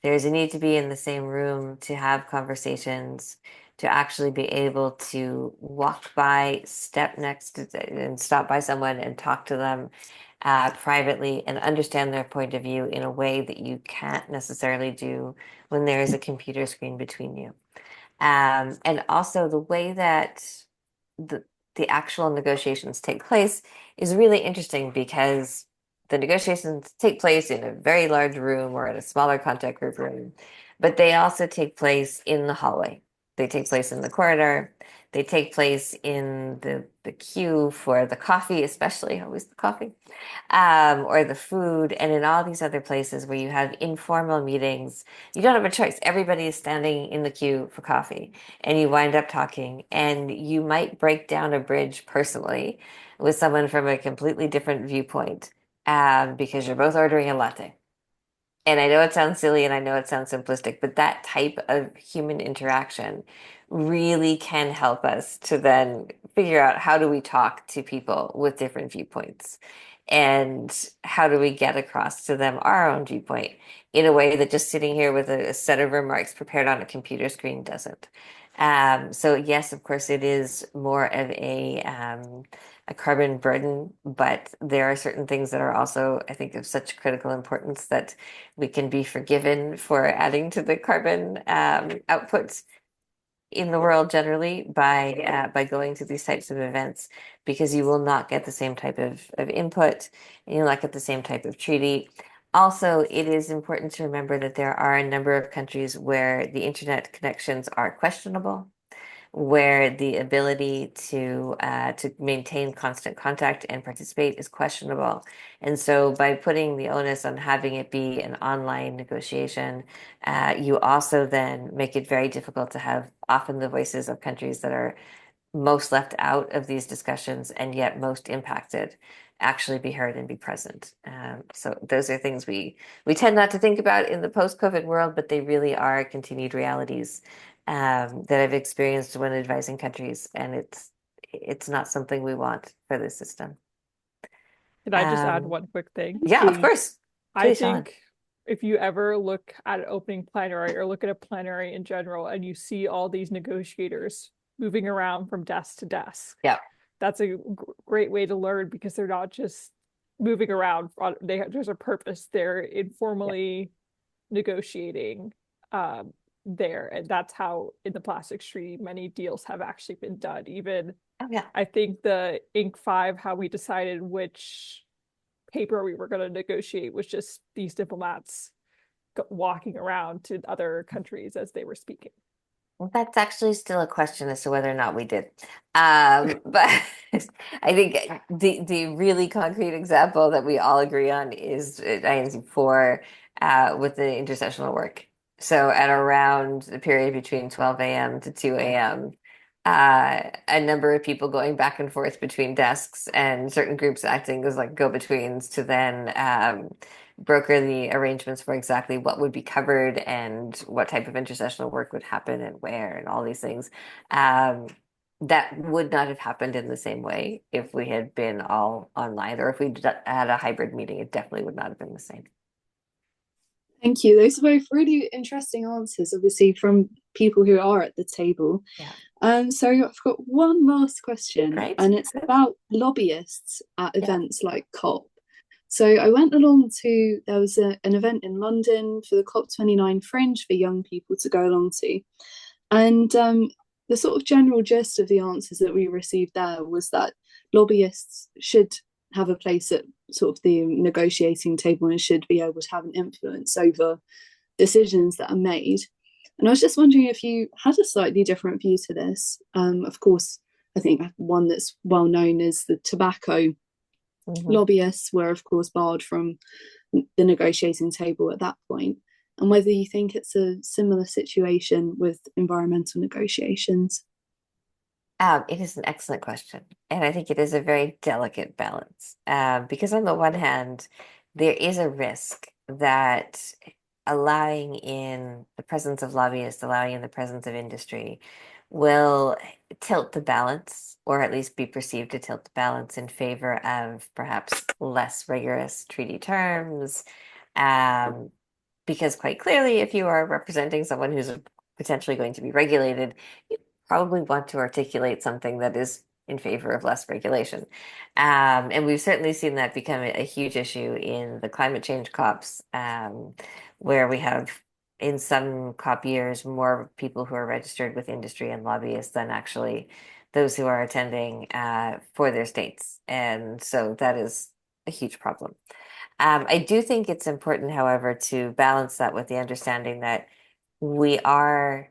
There's a need to be in the same room to have conversations, to actually be able to walk by, step next to, and stop by someone and talk to them privately and understand their point of view in a way that you can't necessarily do when there is a computer screen between you. And also the way that the actual negotiations take place is really interesting because the negotiations take place in a very large room or in a smaller contact group room, but they also take place in the hallway. They take place in the corridor. They take place in the queue for the coffee, especially always the coffee, or the food, and in all these other places where you have informal meetings. You don't have a choice. Everybody is standing in the queue for coffee, and you wind up talking, and you might break down a bridge personally with someone from a completely different viewpoint, because you're both ordering a latte. And I know it sounds silly and I know it sounds simplistic, but that type of human interaction really can help us to then figure out how do we talk to people with different viewpoints and how do we get across to them our own viewpoint in a way that just sitting here with a set of remarks prepared on a computer screen doesn't. So yes, of course, it is more of a carbon burden, but there are certain things that are also, I think, of such critical importance that we can be forgiven for adding to the carbon output in the world generally by going to these types of events, because you will not get the same type of input and you'll not get the same type of treaty. Also, it is important to remember that there are a number of countries where the internet connections are questionable, where the ability to maintain constant contact and participate is questionable. And so by putting the onus on having it be an online negotiation, you also then make it very difficult to have often the voices of countries that are most left out of these discussions and yet most impacted actually be heard and be present. So those are things we tend not to think about in the post-COVID world, but they really are continued realities that I've experienced when advising countries, and it's not something we want for the system. Can I just add one quick thing? Yeah, of course. I think if you ever look at an opening plenary or look at a plenary in general and you see all these negotiators moving around from desk to desk, yeah, that's a great way to learn, because they're not just moving around. There's a purpose. They're informally negotiating there, and that's how in the plastics treaty many deals have actually been done. Even I think the Inc. 5, how we decided which paper we were going to negotiate was just these diplomats walking around to other countries as they were speaking. Well, that's actually still a question as to whether or not we did. But I think the really concrete example that we all agree on is INC 4 with the intersessional work. So at around the period between 12 a.m. to 2 a.m., a number of people going back and forth between desks and certain groups acting as like go-betweens to then broker the arrangements for exactly what would be covered and what type of intersessional work would happen and where and all these things. That would not have happened in the same way if we had been all online, or if we had a hybrid meeting. It definitely would not have been the same. Thank you. Those are both really interesting answers, obviously, from people who are at the table. Yeah. So I've got one last question, and it's about lobbyists at events like COP. So I went along to, there was an event in London for the COP29 Fringe for young people to go along to. And the sort of general gist of the answers that we received there was that lobbyists should have a place at sort of the negotiating table and should be able to have an influence over decisions that are made. And I was just wondering if you had a slightly different view to this. Of course, I think one that's well known is the tobacco lobbyists were, of course, barred from the negotiating table at that point, and whether you think it's a similar situation with environmental negotiations. It is an excellent question, and I think it is a very delicate balance. Because on the one hand, there is a risk that allowing in the presence of lobbyists, allowing in the presence of industry, will tilt the balance, or at least be perceived to tilt the balance in favor of perhaps less rigorous treaty terms. Because quite clearly, if you are representing someone who's potentially going to be regulated, probably want to articulate something that is in favor of less regulation. And we've certainly seen that become a huge issue in the climate change COPs, where we have in some COP years more people who are registered with industry and lobbyists than actually those who are attending for their states. And so that is a huge problem. I do think it's important, however, to balance that with the understanding that we are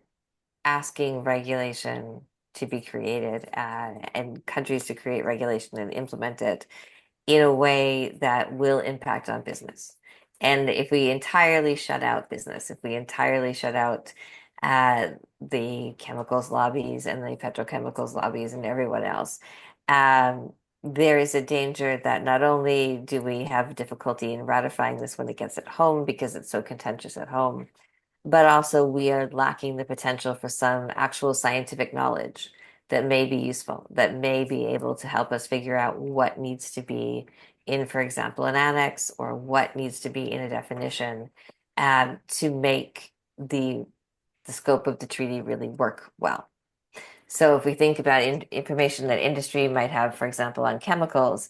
asking regulation to be created and countries to create regulation and implement it in a way that will impact on business. And if we entirely shut out business, if we entirely shut out the chemicals lobbies and the petrochemicals lobbies and everyone else, there is a danger that not only do we have difficulty in ratifying this when it gets at home because it's so contentious at home, but also we are lacking the potential for some actual scientific knowledge that may be useful, that may be able to help us figure out what needs to be in, for example, an annex, or what needs to be in a definition to make the scope of the treaty really work well. So if we think about information that industry might have, for example, on chemicals,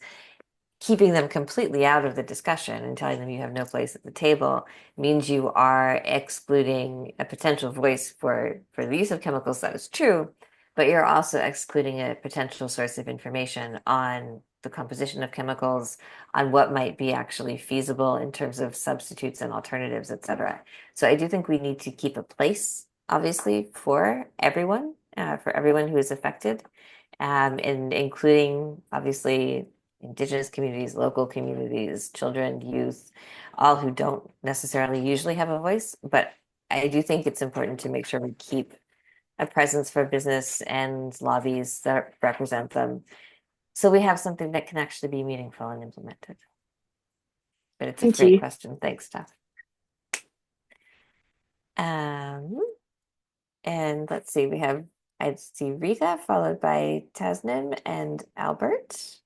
keeping them completely out of the discussion and telling them you have no place at the table means you are excluding a potential voice for the use of chemicals. That is true, but you're also excluding a potential source of information on the composition of chemicals, on what might be actually feasible in terms of substitutes and alternatives, etc. So I do think we need to keep a place, obviously, for everyone who is affected, and including, obviously, Indigenous communities, local communities, children, youth, all who don't necessarily usually have a voice. But I do think it's important to make sure we keep a presence for business and lobbies that represent them, so we have something that can actually be meaningful and implemented. But it's a Thank great you. question. Thanks, Steph. And let's see, I see Rita, followed by Tasnim and Albert.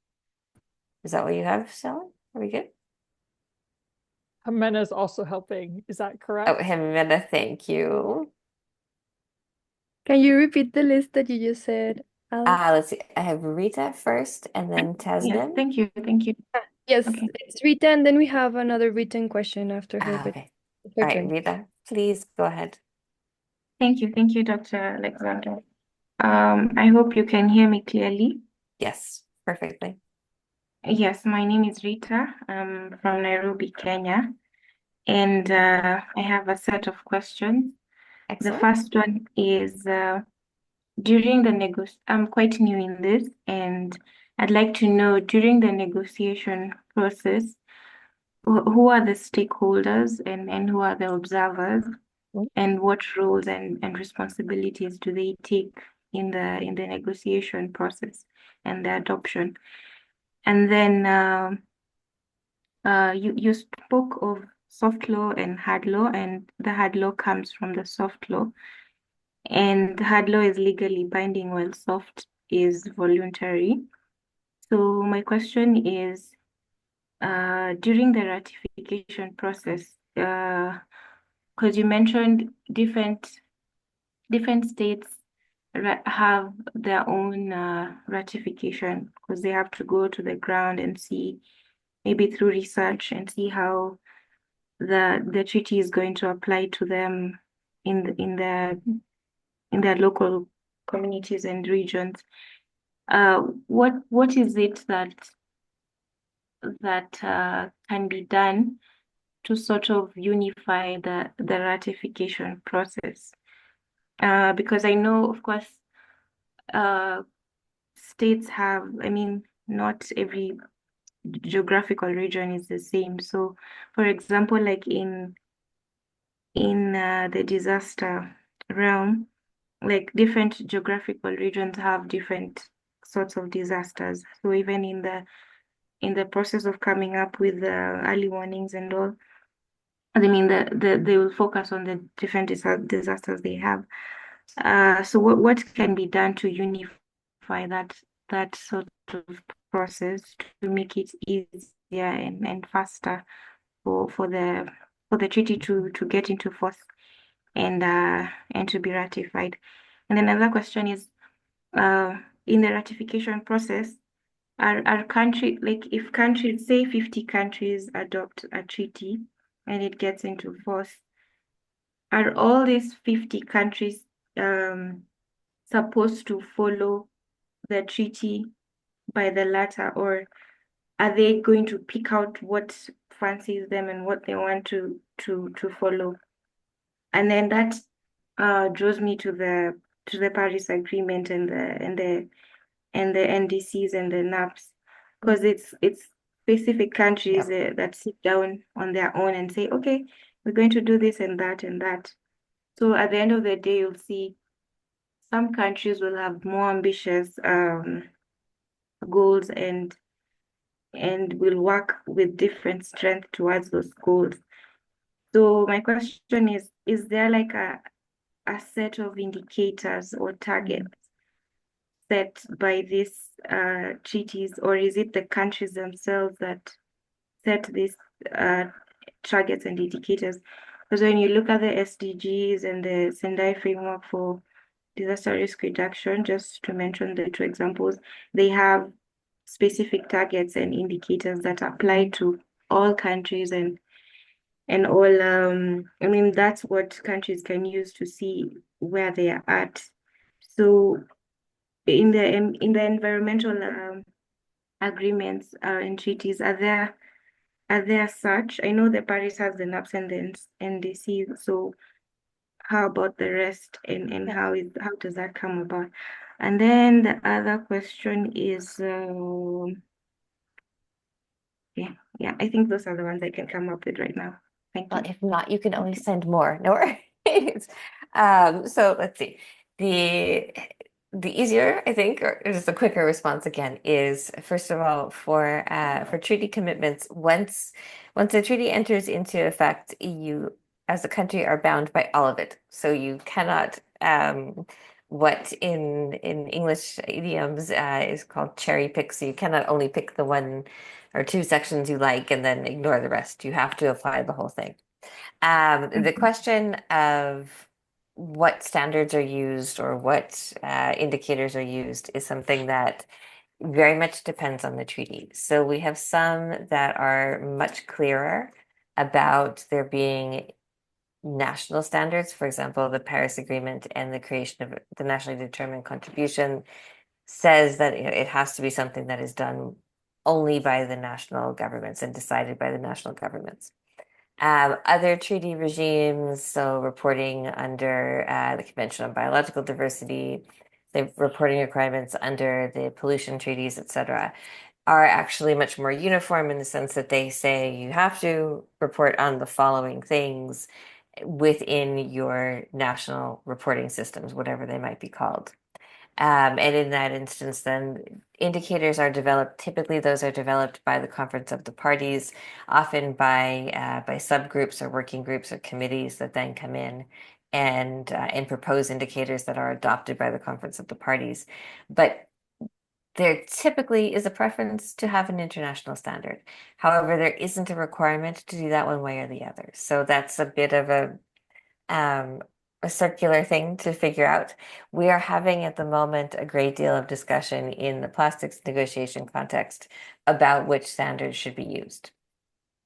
Is that what you have, Stella? Are we good? Jimena is also helping. Is that correct? Oh, Jimena, thank you. Can you repeat the list that you just said, Alex? Let's see. I have Rita first, and then Tasnim. Yes, thank you. Yes, Okay. it's Rita, and then we have another written question after her. But Okay. it's All her right, turn. Rita, please go ahead. Thank you, Dr. Alexandra. I hope you can hear me clearly. Yes, perfectly. Yes, my name is Rita. I'm from Nairobi, Kenya, and I have a set of questions. Excellent. The first one is during the I'm quite new in this, and I'd like to know during the negotiation process, who are the stakeholders and who are the observers, and what roles and responsibilities do they take in the negotiation process and the adoption? And then you spoke of soft law and hard law, and the hard law comes from the soft law, and hard law is legally binding while soft is voluntary. So my question is, during the ratification process, because you mentioned different states have their own ratification, because they have to go to the ground and see, maybe through research, and see how the treaty is going to apply to them in their local communities and regions. What is it that can be done to sort of unify the ratification process? Because I know, of course, states have, not every geographical region is the same. So, for example, like in the disaster realm, like different geographical regions have different sorts of disasters. So even in the process of coming up with the early warnings and all, I mean they will focus on the different disasters they have. So what can be done to unify that sort of process to make it easier and faster for the treaty to get into force and to be ratified. And then another question is, in the ratification process, are country, like if countries, say 50 countries adopt a treaty and it gets into force, are all these 50 countries supposed to follow the treaty by the letter, or are they going to pick out what fancies them and what they want to follow? And then that draws me to the Paris Agreement and the NDCs and the NAPs, because it's specific countries that sit down on their own and say, okay, we're going to do this and that and that. So at the end of the day, you'll see some countries will have more ambitious goals and will work with different strength towards those goals. So my question is there like a set of indicators or targets set by these treaties, or is it the countries themselves that set these targets and indicators? Because when you look at the SDGs and the Sendai framework for disaster risk reduction, just to mention the two examples, they have specific targets and indicators that apply to all countries and all. I mean, that's what countries can use to see where they are at. So in the environmental agreements and treaties, are there such? I know that Paris has the NAPs and the NDC, so how about the rest, and how does that come about? And then the other question is, yeah, I think those are the ones I can come up with right now. Thank you. Well, if not, you can always send more. No worries. So let's see. The easier, I think, or just a quicker response again, is first of all for treaty commitments. Once a treaty enters into effect, you as a country are bound by all of it. So you cannot what in English idioms is called cherry pick. So you cannot only pick the one or two sections you like and then ignore the rest. You have to apply the whole thing. The question of what standards are used or what indicators are used is something that very much depends on the treaty. So we have some that are much clearer about there being national standards. For example, the Paris Agreement and the creation of the nationally determined contribution says that it has to be something that is done only by the national governments and decided by the national governments. Other treaty regimes, so reporting under the Convention on Biological Diversity, the reporting requirements under the pollution treaties, etc., are actually much more uniform in the sense that they say you have to report on the following things within your national reporting systems, whatever they might be called. And in that instance, then indicators are developed. Typically, those are developed by the Conference of the Parties, often by subgroups or working groups or committees that then come in and propose indicators that are adopted by the Conference of the Parties. But there typically is a preference to have an international standard. However, there isn't a requirement to do that one way or the other. So that's a bit of a circular thing to figure out. We are having at the moment a great deal of discussion in the plastics negotiation context about which standards should be used.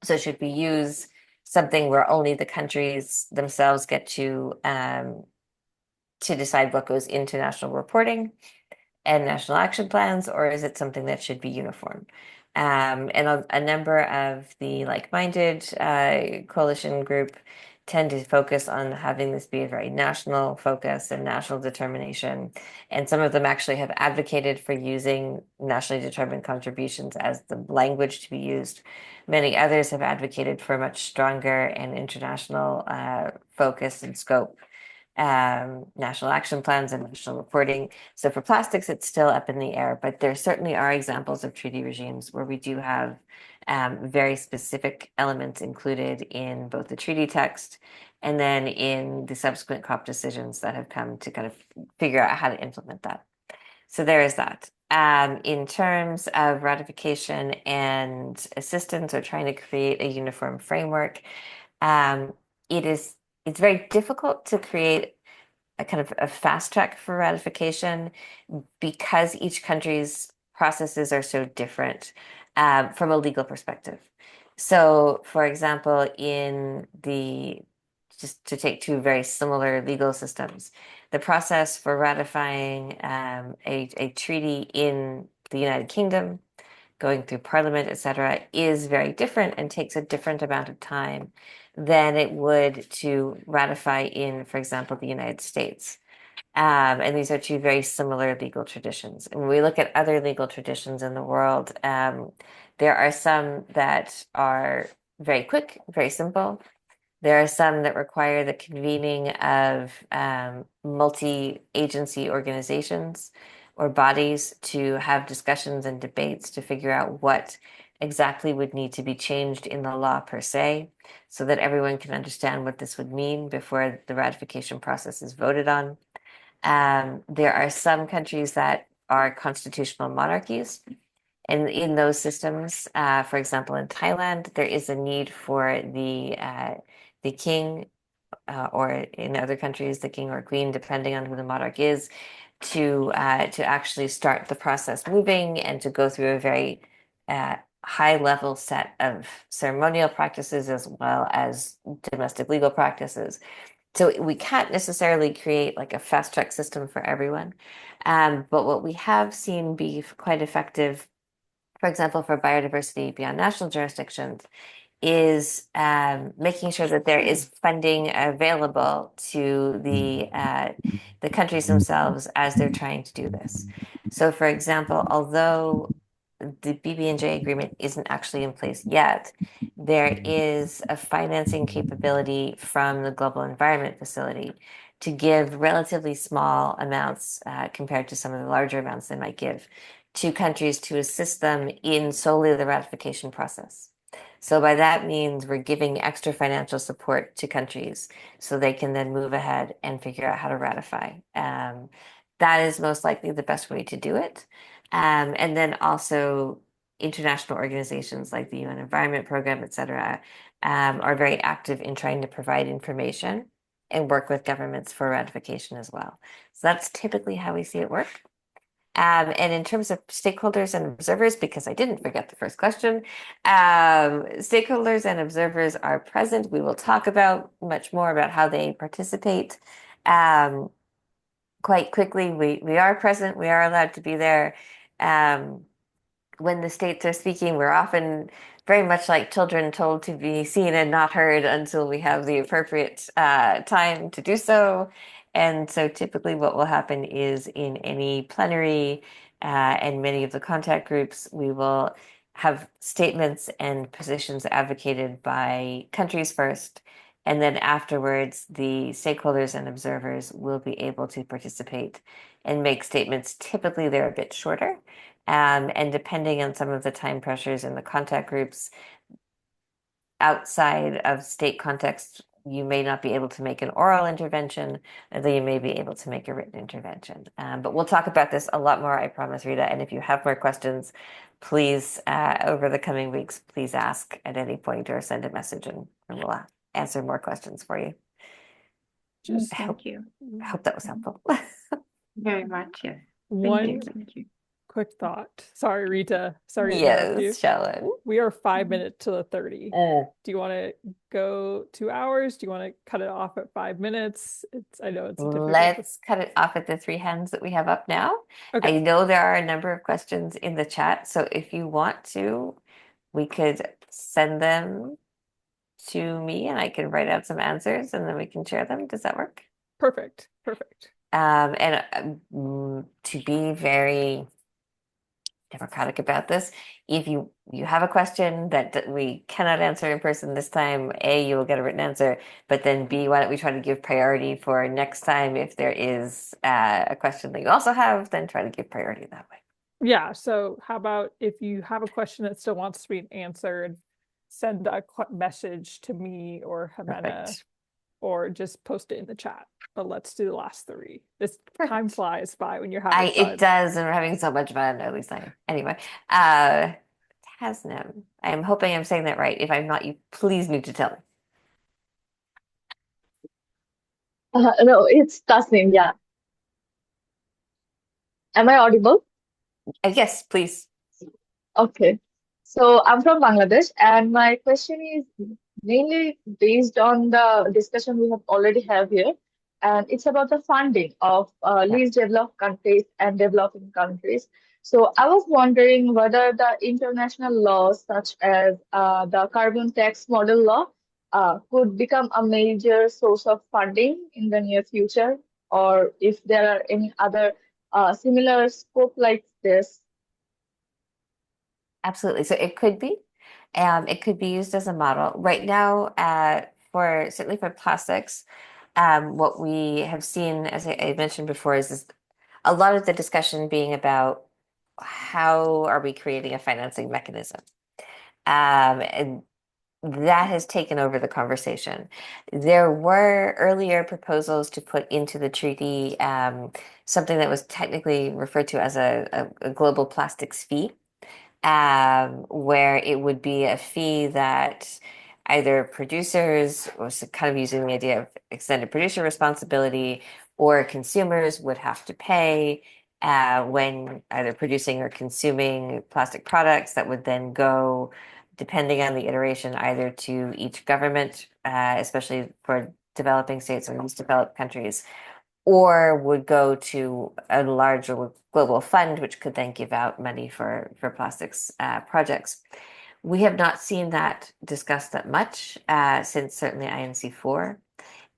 So should we use something where only the countries themselves get to decide what goes into national reporting and national action plans, or is it something that should be uniform? And a number of the like-minded coalition group tend to focus on having this be a very national focus and national determination. And some of them actually have advocated for using nationally determined contributions as the language to be used. Many others have advocated for a much stronger and international focus and scope. national action plans and national reporting. So for plastics, it's still up in the air, but there certainly are examples of treaty regimes where we do have very specific elements included in both the treaty text and then in the subsequent COP decisions that have come to kind of figure out how to implement that. So there is that. In terms of ratification and assistance or trying to create a uniform framework, it's very difficult to create a kind of a fast track for ratification because each country's processes are so different from a legal perspective. So, for example, just to take two very similar legal systems, the process for ratifying a treaty in the United Kingdom, going through Parliament, etc., is very different and takes a different amount of time than it would to ratify in, for example, the United States. And these are two very similar legal traditions. And when we look at other legal traditions in the world, there are some that are very quick, very simple. There are some that require the convening of multi-agency organizations or bodies to have discussions and debates to figure out what exactly would need to be changed in the law per se, so that everyone can understand what this would mean before the ratification process is voted on. There are some countries that are constitutional monarchies. And in those systems, for example, in Thailand, there is a need for the king, or in other countries, the king or queen, depending on who the monarch is, to actually start the process moving and to go through a very high level set of ceremonial practices as well as domestic legal practices. So we can't necessarily create like a fast track system for everyone. But what we have seen be quite effective, for example, for biodiversity beyond national jurisdictions, is making sure that there is funding available to the countries themselves as they're trying to do this. So, for example, although the BBNJ agreement isn't actually in place yet, there is a financing capability from the Global Environment Facility to give relatively small amounts compared to some of the larger amounts they might give to countries to assist them in solely the ratification process. So by that means we're giving extra financial support to countries so they can then move ahead and figure out how to ratify. That is most likely the best way to do it. And then also international organizations like the UN Environment Program, et cetera, are very active in trying to provide information and work with governments for ratification as well. So that's typically how we see it work. And in terms of stakeholders and observers, because I didn't forget the first question, stakeholders and observers are present. We will talk about much more about how they participate. Quite quickly, we are present. We are allowed to be there. When the states are speaking, we're often very much like children told to be seen and not heard until we have the appropriate time to do so. And so typically what will happen is in any plenary and many of the contact groups, we will have statements and positions advocated by countries first. And then afterwards, the stakeholders and observers will be able to participate and make statements. Typically, they're a bit shorter. And depending on some of the time pressures in the contact groups, outside of state context, you may not be able to make an oral intervention, although you may be able to make a written intervention. But we'll talk about this a lot more, I promise, Rita. And if you have more questions, please, over the coming weeks, please ask at any point or send a message and we'll answer more questions for you. Thank you. I hope that was helpful. Very much, yes. One Thank you. quick thought. Sorry, Rita. Sorry to interrupt you. Yes, Shalyn. We are 5 minutes to the 30. Do you want to go 2 hours? Do you want to cut it off at 5 minutes? I know it's difficult. Let's cut it off at the 3 hands that we have up now. Okay. I know there are a number of questions in the chat, so if you want to, we could send them to me and I can write out some answers and then we can share them. Does that work? Perfect. And to be very democratic about this. If you have a question that we cannot answer in person this time, A, you will get a written answer, but then B, why don't we try to give priority for next time if there is a question that you also have, then try to give priority that way. Yeah, so how about if you have a question that still wants to be answered, send a message to me or Jimena, Perfect. or just post it in the chat. But let's do the last three. This time Perfect. flies by when you're having It fun. does, and we're having so much fun, at least I am. Anyway, Tasnim, I'm hoping I'm saying that right. If I'm not, you please need to tell me. No, it's Tasnim, yeah. Am I audible? Yes, please. Okay. So I'm from Bangladesh, and my question is mainly based on the discussion we have already have here, and it's about the funding of least developed countries and developing countries. So I was wondering whether the international laws, such as the carbon tax model law, could become a major source of funding in the near future, or if there are any other similar scope like this. Absolutely. So it could be. It could be used as a model. Right now, certainly for plastics, what we have seen, as I mentioned before, is a lot of the discussion being about how are we creating a financing mechanism. And that has taken over the conversation. There were earlier proposals to put into the treaty something that was technically referred to as a global plastics fee, where it would be a fee that either producers, was kind of using the idea of extended producer responsibility, or consumers would have to pay when either producing or consuming plastic products that would then go, depending on the iteration, either to each government, especially for developing states or least developed countries, or would go to a larger global fund, which could then give out money for plastics projects. We have not seen that discussed that much since certainly INC4,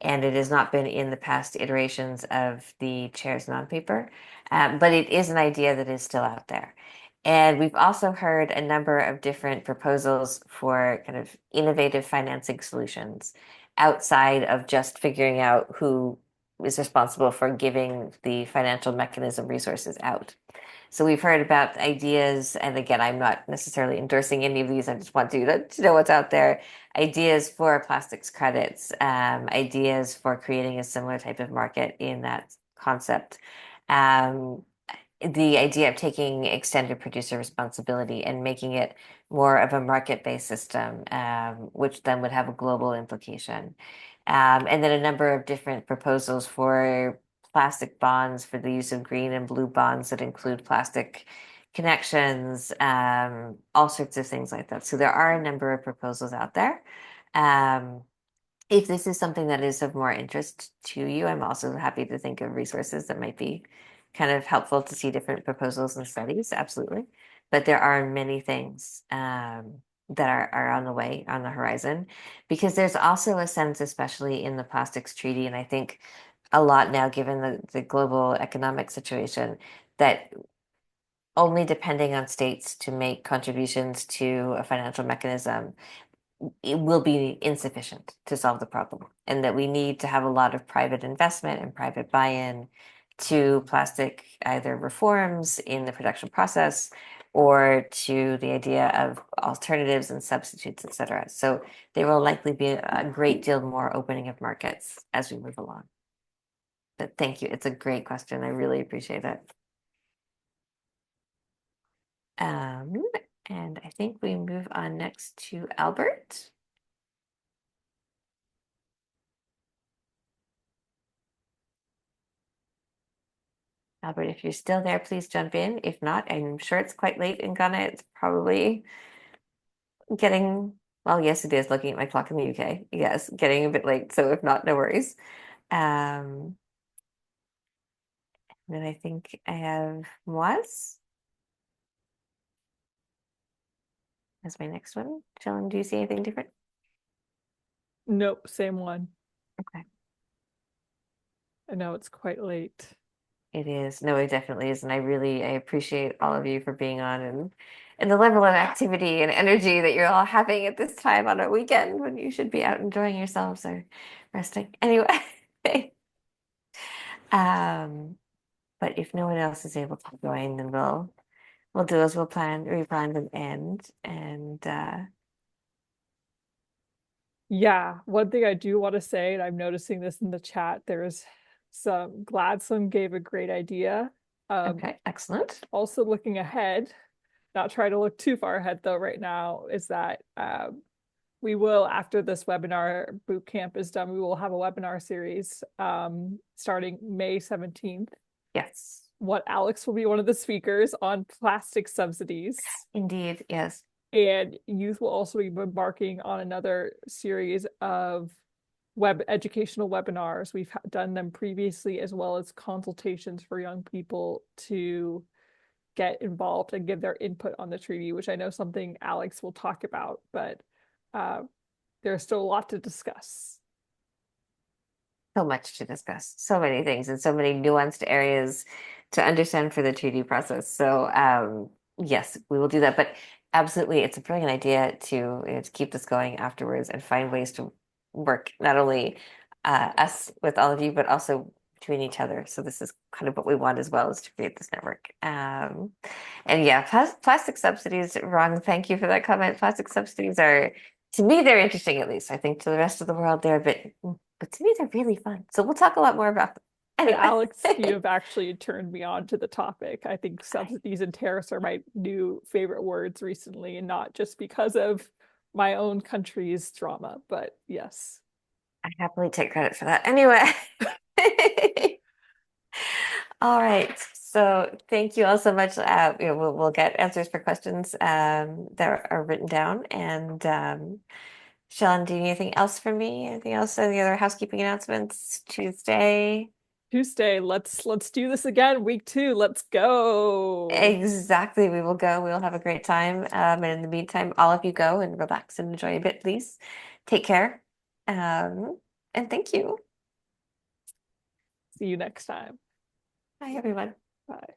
and it has not been in the past iterations of the chair's non-paper, but it is an idea that is still out there. And we've also heard a number of different proposals for kind of innovative financing solutions outside of just figuring out who is responsible for giving the financial mechanism resources out. So we've heard about ideas, and again, I'm not necessarily endorsing any of these. I just want you to know what's out there. Ideas for plastics credits, ideas for creating a similar type of market in that concept. The idea of taking extended producer responsibility and making it more of a market-based system, which then would have a global implication. And then a number of different proposals for plastic bonds, for the use of green and blue bonds that include plastic connections, all sorts of things like that. So there are a number of proposals out there. If this is something that is of more interest to you, I'm also happy to think of resources that might be kind of helpful to see different proposals and studies, absolutely. But there are many things that are on the way, on the horizon, because there's also a sense, especially in the plastics treaty, and I think a lot now, given the global economic situation, that only depending on states to make contributions to a financial mechanism, it will be insufficient to solve the problem, and that we need to have a lot of private investment and private buy-in to plastic either reforms in the production process or to the idea of alternatives and substitutes, et cetera. So there will likely be a great deal more opening of markets as we move along. But thank you. It's a great question. I really appreciate it. And I think we move on next to Albert. Albert, if you're still there, please jump in. If not, I'm sure it's quite late in Ghana. It's probably getting, well, yes, it is, looking at my clock in the UK. Yes, getting a bit late. So if not, no worries. Then I think I have Moaz as my next one. Chillin, do you see anything different? Nope, same one. Okay. I know it's quite late. It is. No, it definitely is. And I appreciate all of you for being on and the level of activity and energy that you're all having at this time on a weekend when you should be out enjoying yourselves or resting. Anyway. But if no one else is able to join, then we'll do as replan and end. And yeah, one thing I do want to say, and I'm noticing this in the chat, there's Gladstone gave a great idea. Okay, excellent. Also looking ahead, not trying to look too far ahead though right now, is that we will, after this webinar boot camp is done, we will have a webinar series starting May 17th. Yes. What Alex will be one of the speakers on plastic subsidies. Indeed, yes. And youth will also be embarking on another series of educational webinars. We've done them previously, as well as consultations for young people to get involved and give their input on the treaty, which I know something Alex will talk about, but there's still a lot to discuss. So much to discuss, so many things and so many nuanced areas to understand for the treaty process. So yes, we will do that. But absolutely, it's a brilliant idea to keep this going afterwards and find ways to work, not only us with all of you, but also between each other. So this is kind of what we want as well, is to create this network. And yeah, plastic subsidies, Ron, thank you for that comment. Plastic subsidies are, to me, they're interesting, at least. I think to the rest of the world, they're a bit, but to me, they're really fun. So we'll talk a lot more about them. Anyway. Alex, you have actually turned me on to the topic. I think subsidies and tariffs are my new favorite words recently, and not just because of my own country's drama, but yes. I happily take credit for that. Anyway. All right. So thank you all so much. We'll get answers for questions that are written down. And Sean, do you need anything else from me? Anything else? Any other housekeeping announcements? Tuesday, let's do this again. Week 2, let's go. Exactly. We will go. We'll have a great time. And in the meantime, all of you go and relax and enjoy a bit, please. Take care. And thank you. See you next time. Bye, everyone. Bye.